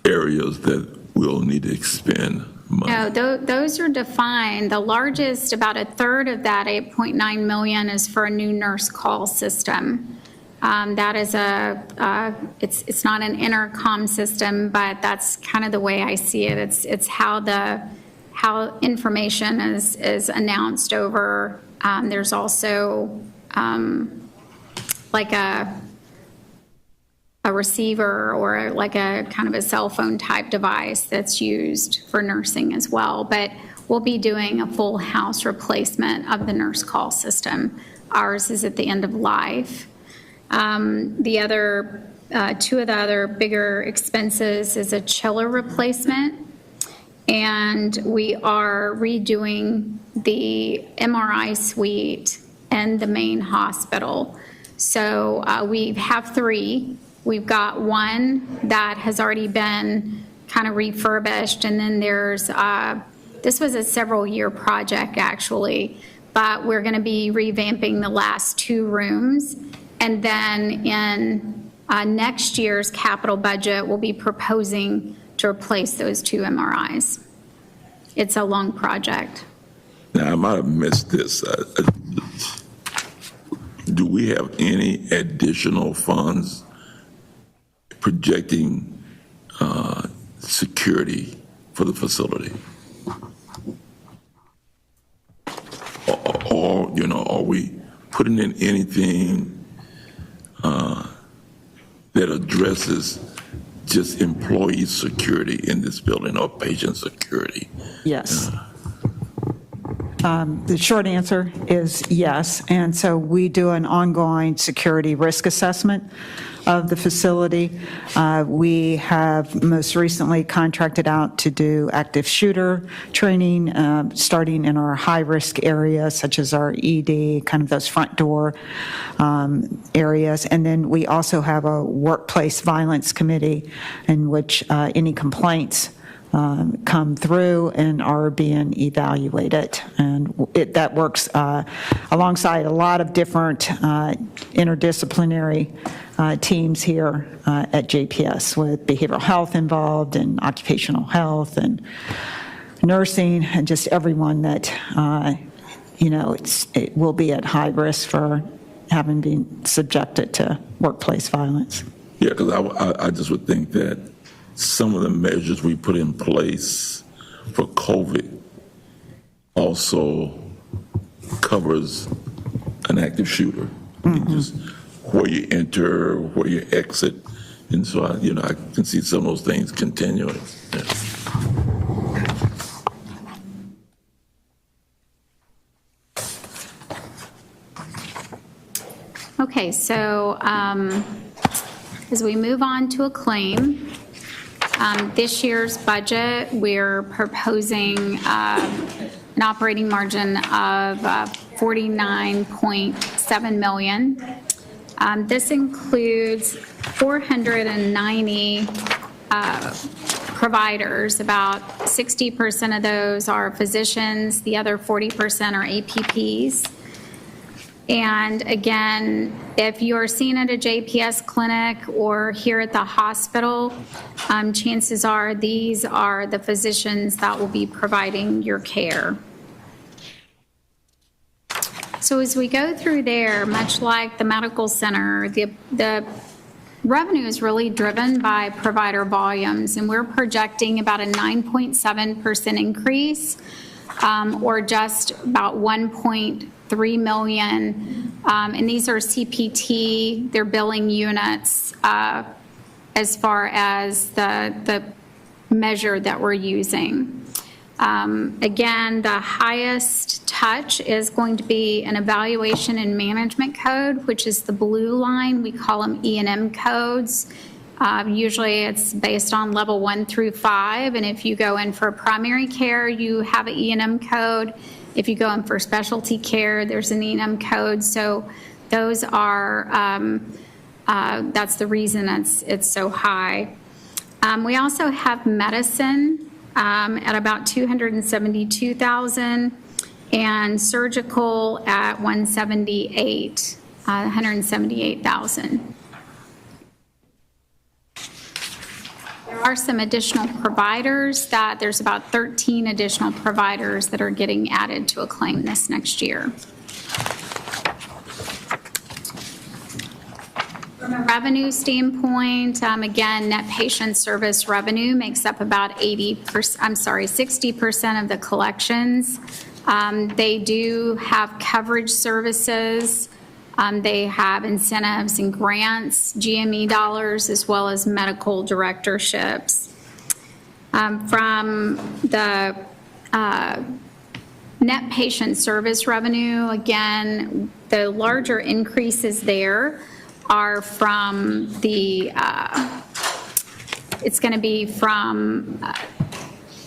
[SPEAKER 10] areas that we'll need to expend money.
[SPEAKER 13] No, those are defined. The largest, about a third of that 8.9 million, is for a new nurse call system. That is it's not an intercom system, but that's kind of the way I see it. It's how information is announced over. There's also like a receiver or like a kind of a cell phone type device that's used for nursing as well. But we'll be doing a full house replacement of the nurse call system. Ours is at the end of life. The other, two of the other bigger expenses is a chiller replacement. And we are redoing the MRI suite in the main hospital. So we have 3. We've got one that has already been kind of refurbished, and then there's, this was a several-year project actually, but we're going to be revamping the last 2 rooms, and then in next year's capital budget, we'll be proposing to replace those 2 MRIs. It's a long project.
[SPEAKER 10] Now, I might have missed this. Do we have any additional funds projecting security for the facility? Or, you know, are we putting in anything that addresses just employee security in this building or patient security?
[SPEAKER 5] Yes. The short answer is yes. And so we do an ongoing security risk assessment of the facility. We have most recently contracted out to do active shooter training, starting in our high-risk areas, such as our ED, kind of those front door areas. And then we also have a workplace violence committee in which any complaints come through and are being evaluated. And that works alongside a lot of different interdisciplinary teams here at JPS, with behavioral health involved and occupational health and nursing, and just everyone that, you know, it will be at high risk for having been subjected to workplace violence.
[SPEAKER 10] Yeah, because I just would think that some of the measures we put in place for COVID also covers an active shooter. Just where you enter, where you exit. And so, I can see some of those things continuing. Yeah.
[SPEAKER 13] Okay, so as we move on to Acclaim, this year's budget, we're proposing an operating margin of $49.7 million. This includes 490 providers. About 60% of those are physicians. The other 40% are APPs. And again, if you're seen at a JPS clinic or here at the hospital, chances are these are the physicians that will be providing your care. So as we go through there, much like the medical center, the revenue is really driven by provider volumes, and we're projecting about a 9.7% increase, or just about 1.3 million. And these are CPT, they're billing units as far as the measure that we're using. Again, the highest touch is going to be an evaluation and management code, which is the blue line. We call them E&M codes. Usually it's based on level 1 through 5. And if you go in for primary care, you have an E&M code. If you go in for specialty care, there's an E&M code. So those are, that's the reason it's so high. We also have medicine at about $272,000, and surgical at $178,000. There are some additional providers that there's about 13 additional providers that are getting added to Acclaim this next year. a revenue standpoint, again, net patient service revenue makes up about 60% of the collections. They do have coverage services. They have incentives and grants, GME dollars, as well as medical directorships. From the net patient service revenue, again, the larger increases there are from the, it's going to be from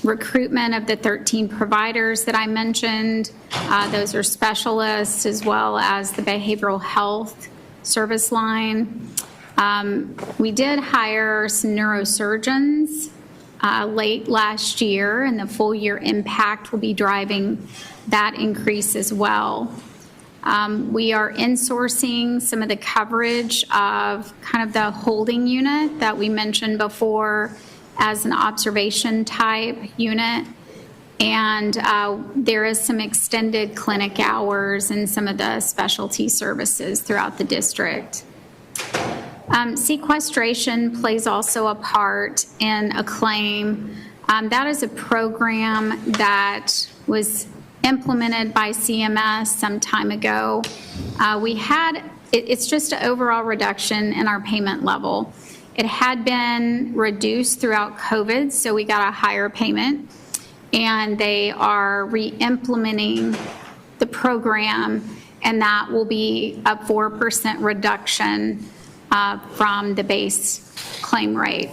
[SPEAKER 13] recruitment of the 13 providers that I mentioned. Those are specialists, as well as the behavioral health service line. We did hire some neurosurgeons late last year, and the full year impact will be driving that increase as well. We are insourcing some of the coverage of kind of the holding unit that we mentioned before as an observation type unit. And there is some extended clinic hours and some of the specialty services throughout the district. Sequestration plays also a part in Acclaim. That is a program that was implemented by CMS some time ago. It's just an overall reduction in our payment level. It had been reduced throughout COVID, so we got a higher payment, and they are re-implementing the program, and that will be a 4% reduction from the base claim rate.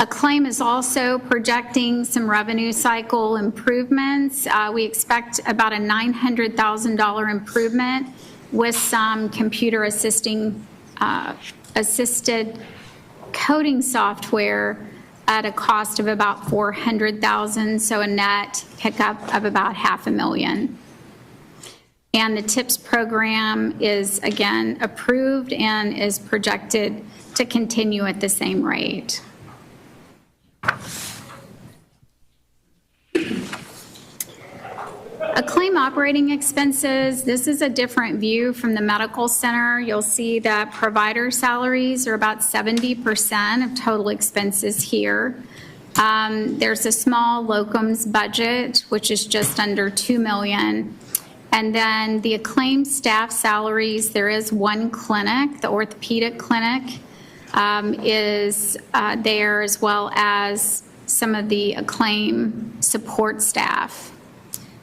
[SPEAKER 13] Acclaim is also projecting some revenue cycle improvements. We expect about a $900,000 improvement with some computer assisted coding software at a cost of about $400,000, so a net pickup of about $500,000. And the TIPS program is, again, approved and is projected to continue at the same rate. Acclaim operating expenses, this is a different view from the medical center. You'll see that provider salaries are about 70% of total expenses here. There's a small locums budget, which is just under $2 million. And then the Acclaim staff salaries, there is one clinic, the orthopedic clinic, is there, as well as some of the Acclaim support staff.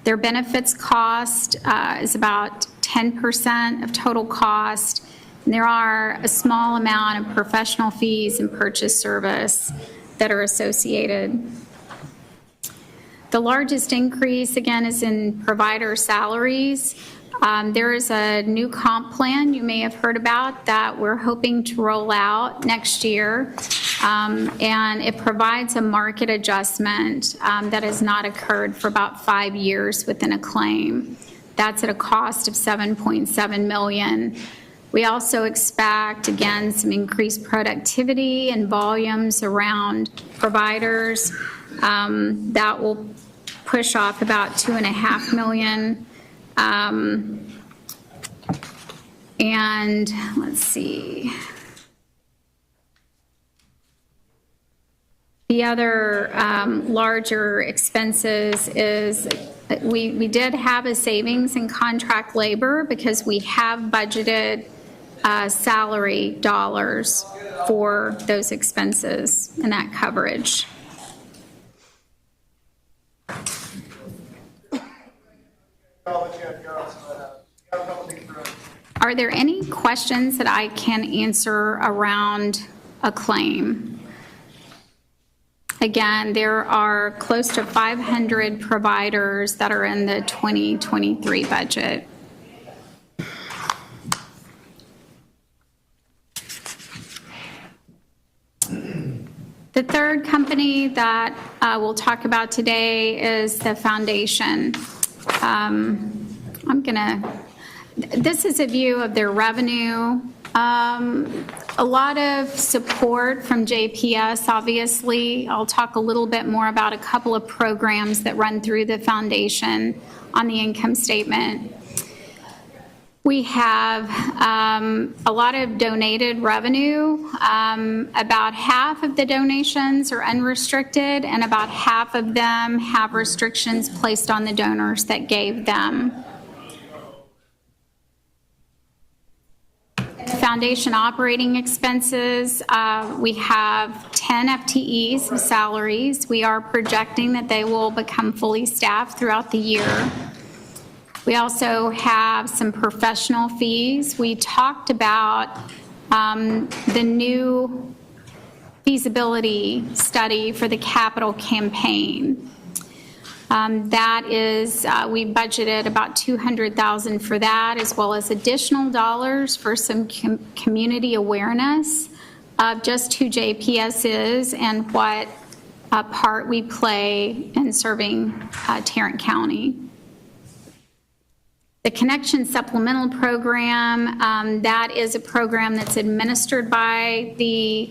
[SPEAKER 13] Their benefits cost is about 10% of total cost. And there are a small amount of professional fees and purchase service that are associated. The largest increase, again, is in provider salaries. There is a new comp plan you may have heard about that we're hoping to roll out next year. And it provides a market adjustment that has not occurred for about 5 years within Acclaim. That's at a cost of $7.7 million. We also expect, again, some increased productivity and volumes around providers. That will push off about $2.5 million. And let's see. The other larger expenses is we did have a savings in contract labor because we have budgeted salary dollars for those expenses and that coverage. Are there any questions that I can answer around Acclaim? Again, there are close to 500 providers that are in the 2023 budget. The third company that we'll talk about today is the foundation. This is a view of their revenue. A lot of support from JPS, obviously. I'll talk a little bit more about a couple of programs that run through the foundation on the income statement. We have a lot of donated revenue. About half of the donations are unrestricted, and about half of them have restrictions placed on the donors that gave them. Foundation operating expenses, we have 10 FTEs of salaries. We are projecting that they will become fully staffed throughout the year. We also have some professional fees. We talked about the new feasibility study for the capital campaign. That is, we budgeted about $200,000 for that, as well as additional dollars for some community awareness of just who JPS is and what part we play in serving Tarrant County. The Connection Supplemental Program, that is a program that's administered by the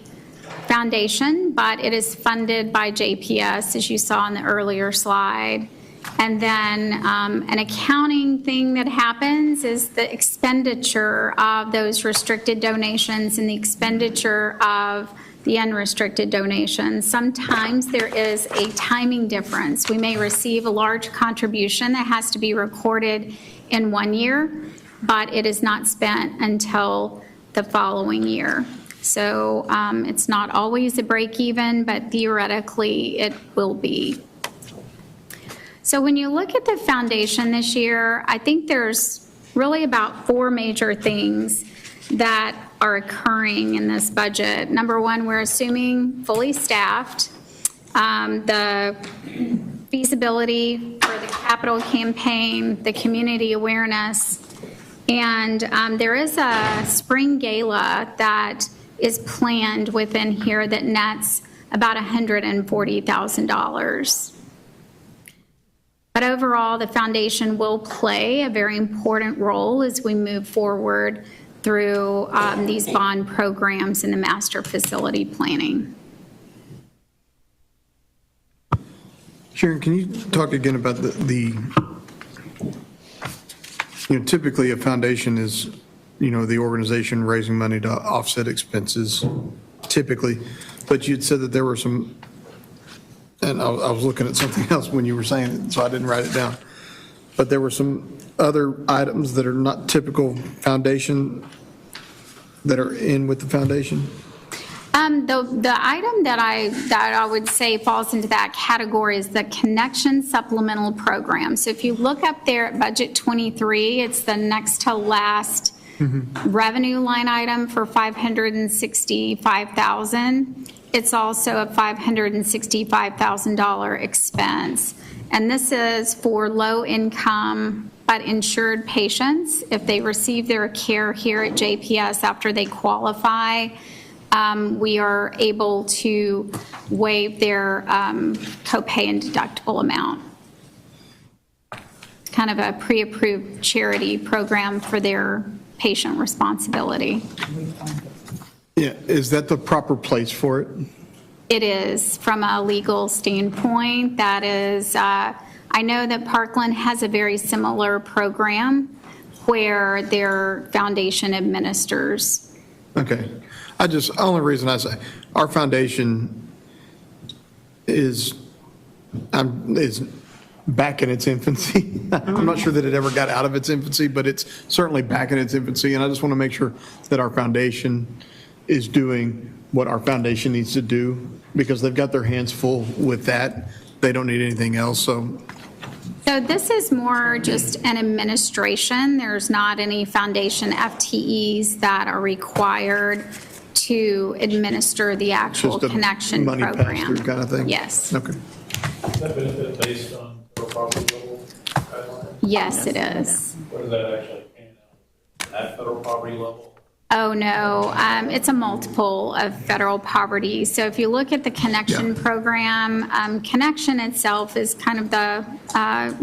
[SPEAKER 13] foundation, but it is funded by JPS, as you saw in the earlier slide. And then an accounting thing that happens is the expenditure of those restricted donations and the expenditure of the unrestricted donations. Sometimes there is a timing difference. We may receive a large contribution that has to be recorded in 1 year, but it is not spent until the following year. So it's not always a break even, but theoretically it will be. So when you look at the foundation this year, I think there's really about 4 major things that are occurring in this budget. Number one, we're assuming fully staffed. The feasibility for the capital campaign, the community awareness, and there is a spring gala that is planned within here that nets about $140,000. But overall, the foundation will play a very important role as we move forward through these bond programs and the master facility planning.
[SPEAKER 14] Sharon, can you talk again about the typically a foundation is, the organization raising money to offset expenses, typically, but you'd said that there were some, and I was looking at something else when you were saying it, so I didn't write it down, but there were some other items that are not typical foundation that are in with the foundation?
[SPEAKER 13] The item that I would say falls into that category is the Connection Supplemental Program. So if you look up there at budget 23, it's the next to last revenue line item for $565,000. It's also a $565,000 expense. And this is for low income but insured patients. If they receive their care here at JPS after they qualify, we are able to waive their copay and deductible amount. Kind of a pre-approved charity program for their patient responsibility.
[SPEAKER 14] Yeah, is that the proper place for it?
[SPEAKER 13] It is, from a legal standpoint. That is, I know that Parkland has a very similar program where their foundation administers.
[SPEAKER 14] Okay. Only reason I say, our foundation is back in its infancy. I'm not sure that it ever got out of its infancy, but it's certainly back in its infancy. And I just want to make sure that our foundation is doing what our foundation needs to do, because they've got their hands full with that. They don't need anything else. So
[SPEAKER 13] this is more just an administration. There's not any foundation FTEs that are required to administer the actual connection
[SPEAKER 14] money
[SPEAKER 13] program.
[SPEAKER 14] pass-through kind of thing?
[SPEAKER 13] Yes.
[SPEAKER 14] Okay.
[SPEAKER 7] Is that benefit based on federal poverty level guidelines?
[SPEAKER 13] Yes, it is.
[SPEAKER 7] What does that actually pan out? At federal poverty level?
[SPEAKER 13] Oh, no, it's a multiple of federal poverty. So if you look at the Connection program, Connection itself is kind of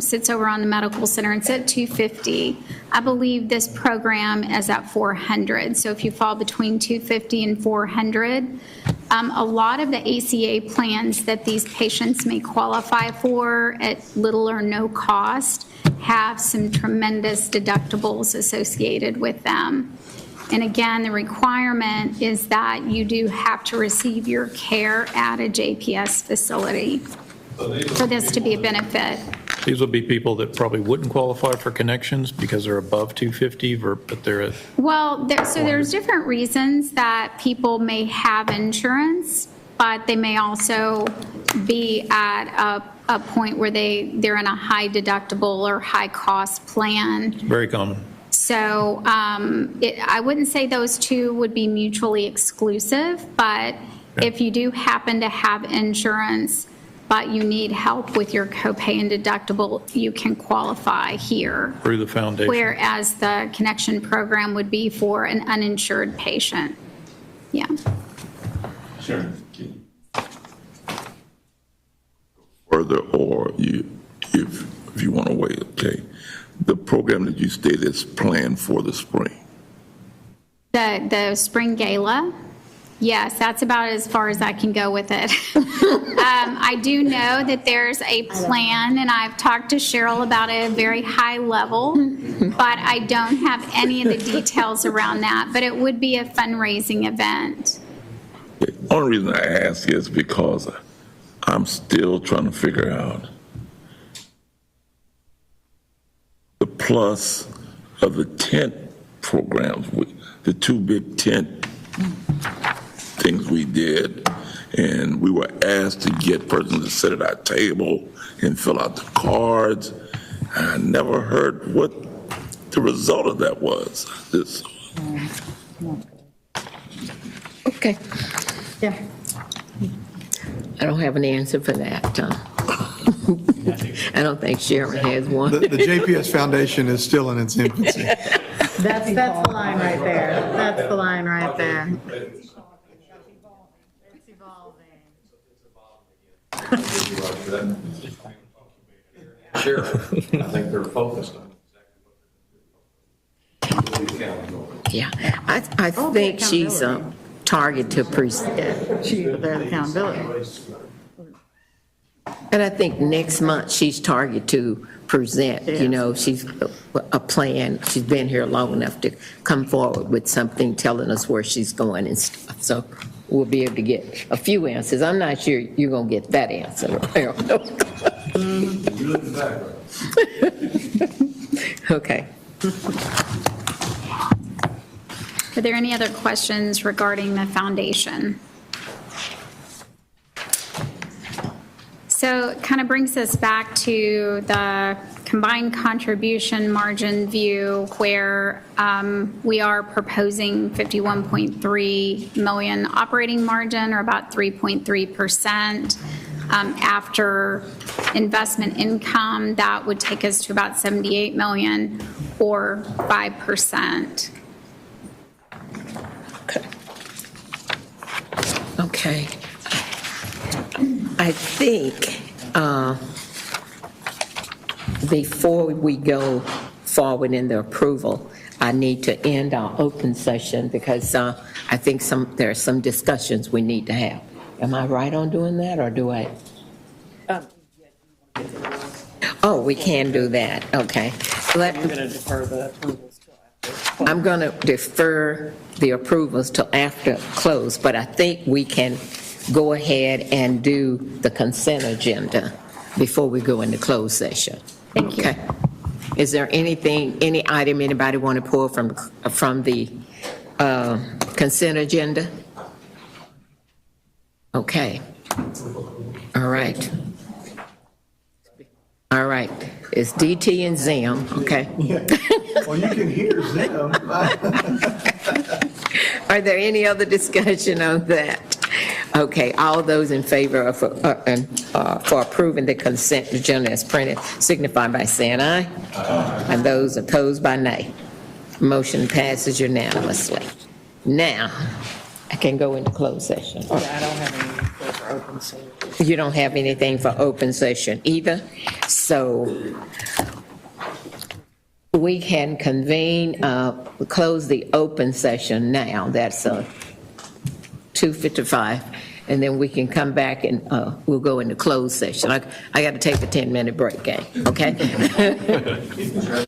[SPEAKER 13] sits over on the medical center. It's at $250. I believe this program is at $400. So if you fall between $250 and $400, a lot of the ACA plans that these patients may qualify for at little or no cost have some tremendous deductibles associated with them. And again, the requirement is that you do have to receive your care at a JPS facility for this to be a benefit.
[SPEAKER 7] These will be people that probably wouldn't qualify for connections because they're above 250, but they're at,
[SPEAKER 13] Well, there's different reasons that people may have insurance, but they may also be at a point where they're in a high deductible or high cost plan.
[SPEAKER 7] very common.
[SPEAKER 13] So I wouldn't say those two would be mutually exclusive, but if you do happen to have insurance, but you need help with your copay and deductible, you can qualify here.
[SPEAKER 7] Through the foundation.
[SPEAKER 13] Whereas the connection program would be for an uninsured patient. Yeah.
[SPEAKER 10] Sure. Further, or if you want to wait, okay. The program that you stated is planned for the spring.
[SPEAKER 13] The spring gala, yes, that's about as far as I can go with it. I do know that there's a plan, and I've talked to Cheryl about it at a very high level, but I don't have any of the details around that, but it would be a fundraising event.
[SPEAKER 10] The only reason I ask is because I'm still trying to figure out the plus of the tent programs, the two big tent things we did, and we were asked to get persons to sit at our table and fill out the cards. I never heard what the result of that was.
[SPEAKER 2] Okay.
[SPEAKER 15] Yeah.
[SPEAKER 2] I don't have an answer for that. I don't think Sharon has one.
[SPEAKER 14] The JPS Foundation is still in its infancy.
[SPEAKER 15] That's the line right there. That's the line right there. It's evolving.
[SPEAKER 17] Sure. I think they're focused on
[SPEAKER 2] Yeah, I think she's target to present.
[SPEAKER 15] They're the accountability.
[SPEAKER 2] And I think next month she's target to present, you know, she's a plan. She's been here long enough to come forward with something telling us where she's going and stuff. So we'll be able to get a few answers. I'm not sure you're going to get that answer. Okay.
[SPEAKER 13] Are there any other questions regarding the foundation? So it kind of brings us back to the combined contribution margin view where we are proposing 51.3 million operating margin, or about 3.3%. After investment income, that would take us to about 78 million, or 5%.
[SPEAKER 2] Okay. I think before we go forward in the approval, I need to end our open session because I think there are some discussions we need to have. Am I right on doing that, or do I? Oh, we can do that. Okay.
[SPEAKER 15] I'm going to defer the approvals till after.
[SPEAKER 2] I'm going to defer the approvals till after close, but I think we can go ahead and do the consent agenda before we go into closed session.
[SPEAKER 13] Thank you.
[SPEAKER 2] Okay. Is there anything, any item anybody want to pull from the consent agenda? Okay. All right. All right. It's DT and Zim, okay?
[SPEAKER 14] Well, you can hear them.
[SPEAKER 2] Are there any other discussion on that? Okay, all those in favor of, for approving the consent agenda as printed signify by saying aye. And those opposed by nay. Motion passes unanimously. Now, I can go into closed session.
[SPEAKER 15] Yeah, I don't have anything for open session.
[SPEAKER 2] You don't have anything for open session either, so we can convene, close the open session now. That's 2:55, and then we can come back and we'll go into closed session. I got to take a 10-minute break, gang, okay?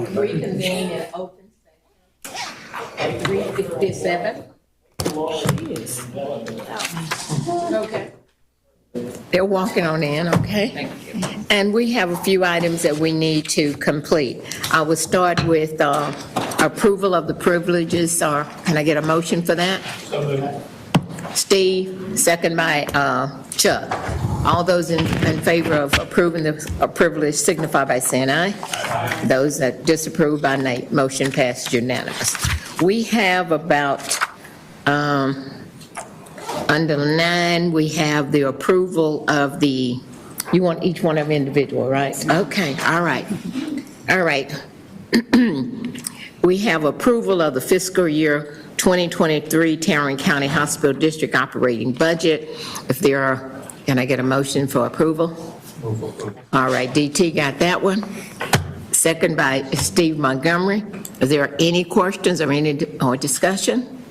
[SPEAKER 2] Reconvene in open session at 3:57. Okay. They're walking on in, okay? And we have a few items that we need to complete. I will start with approval of the privileges, or can I get a motion for that? Steve, second by Chuck. All those in favor of approving the privilege signify by saying aye. Those that disapprove by nay. Motion passed unanimous. We have about, under 9, we have the approval of the, you want each one of them individual, right? Okay, all right. All right. We have approval of the fiscal year 2023 Tarrant County Hospital District operating budget. If there are, can I get a motion for approval? All right, DT got that one. Second by Steve Montgomery. Is there any questions or any discussion?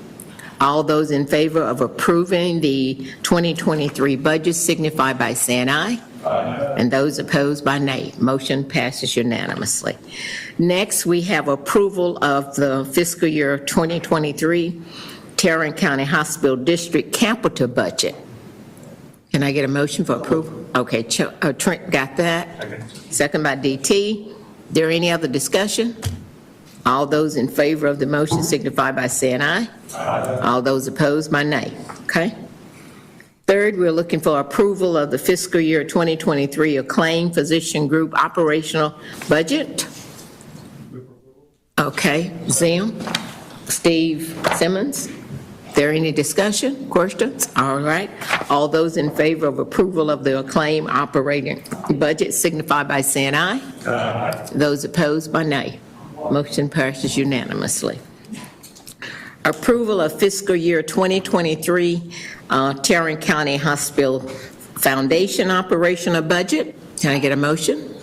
[SPEAKER 2] All those in favor of approving the 2023 budget signify by saying aye. Aye. And those opposed by nay. Motion passes unanimously. Next, we have approval of the fiscal year 2023 Tarrant County Hospital District capital budget. Can I get a motion for approval? Okay, Trent got that. Second by DT. There any other discussion? All those in favor of the motion signify by saying aye. Aye. All those opposed by nay. Okay. Third, we're looking for approval of the fiscal year 2023 Acclaim Physician Group operational budget. Okay, Zim, Steve Simmons. There any discussion, questions? All right. All those in favor of approval of the Acclaim operating budget signify by saying aye. Aye. Those opposed by nay. Motion passes unanimously. Approval of fiscal year 2023 Tarrant County Hospital Foundation operational budget. Can I get a motion?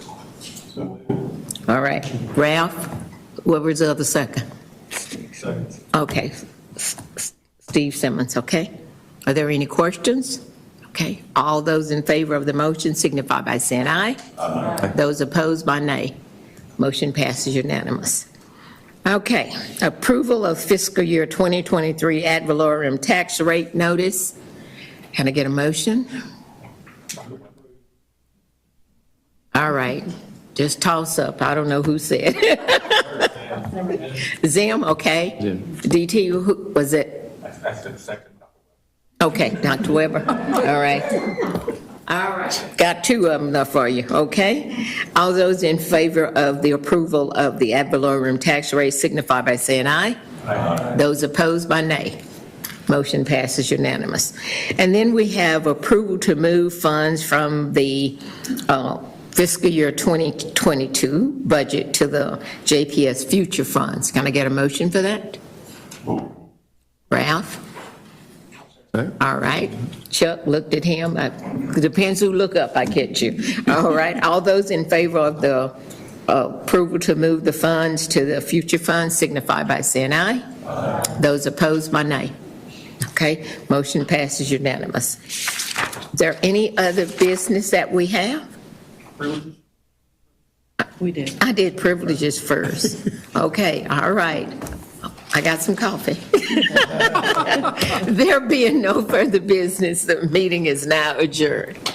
[SPEAKER 2] All right. Ralph, what was the other second? Second. Okay. Steve Simmons, okay. Are there any questions? Okay. All those in favor of the motion signify by saying aye. Aye. Those opposed by nay. Motion passes unanimous. Okay, approval of fiscal year 2023 ad valorem tax rate notice. Can I get a motion? All right, just toss up. I don't know who said. Zim, okay. DT, who was it?
[SPEAKER 17] I said second.
[SPEAKER 2] Okay, Dr. Weber. All right. All right, got two of them for you, okay? All those in favor of the approval of the ad valorem tax rate signify by saying aye. Aye. Those opposed by nay. Motion passes unanimous. And then we have approval to move funds from the fiscal year 2022 budget to the JPS future funds. Can I get a motion for that? Ralph? All right. Chuck looked at him. Depends who look up, I get you. All right. All those in favor of the approval to move the funds to the future funds signify by saying aye. Aye. Those opposed by nay. Okay. Motion passes unanimous. Is there any other business that we have?
[SPEAKER 15] We did.
[SPEAKER 2] I did privileges first. Okay. All right. I got some coffee. There being no further business, the meeting is now adjourned.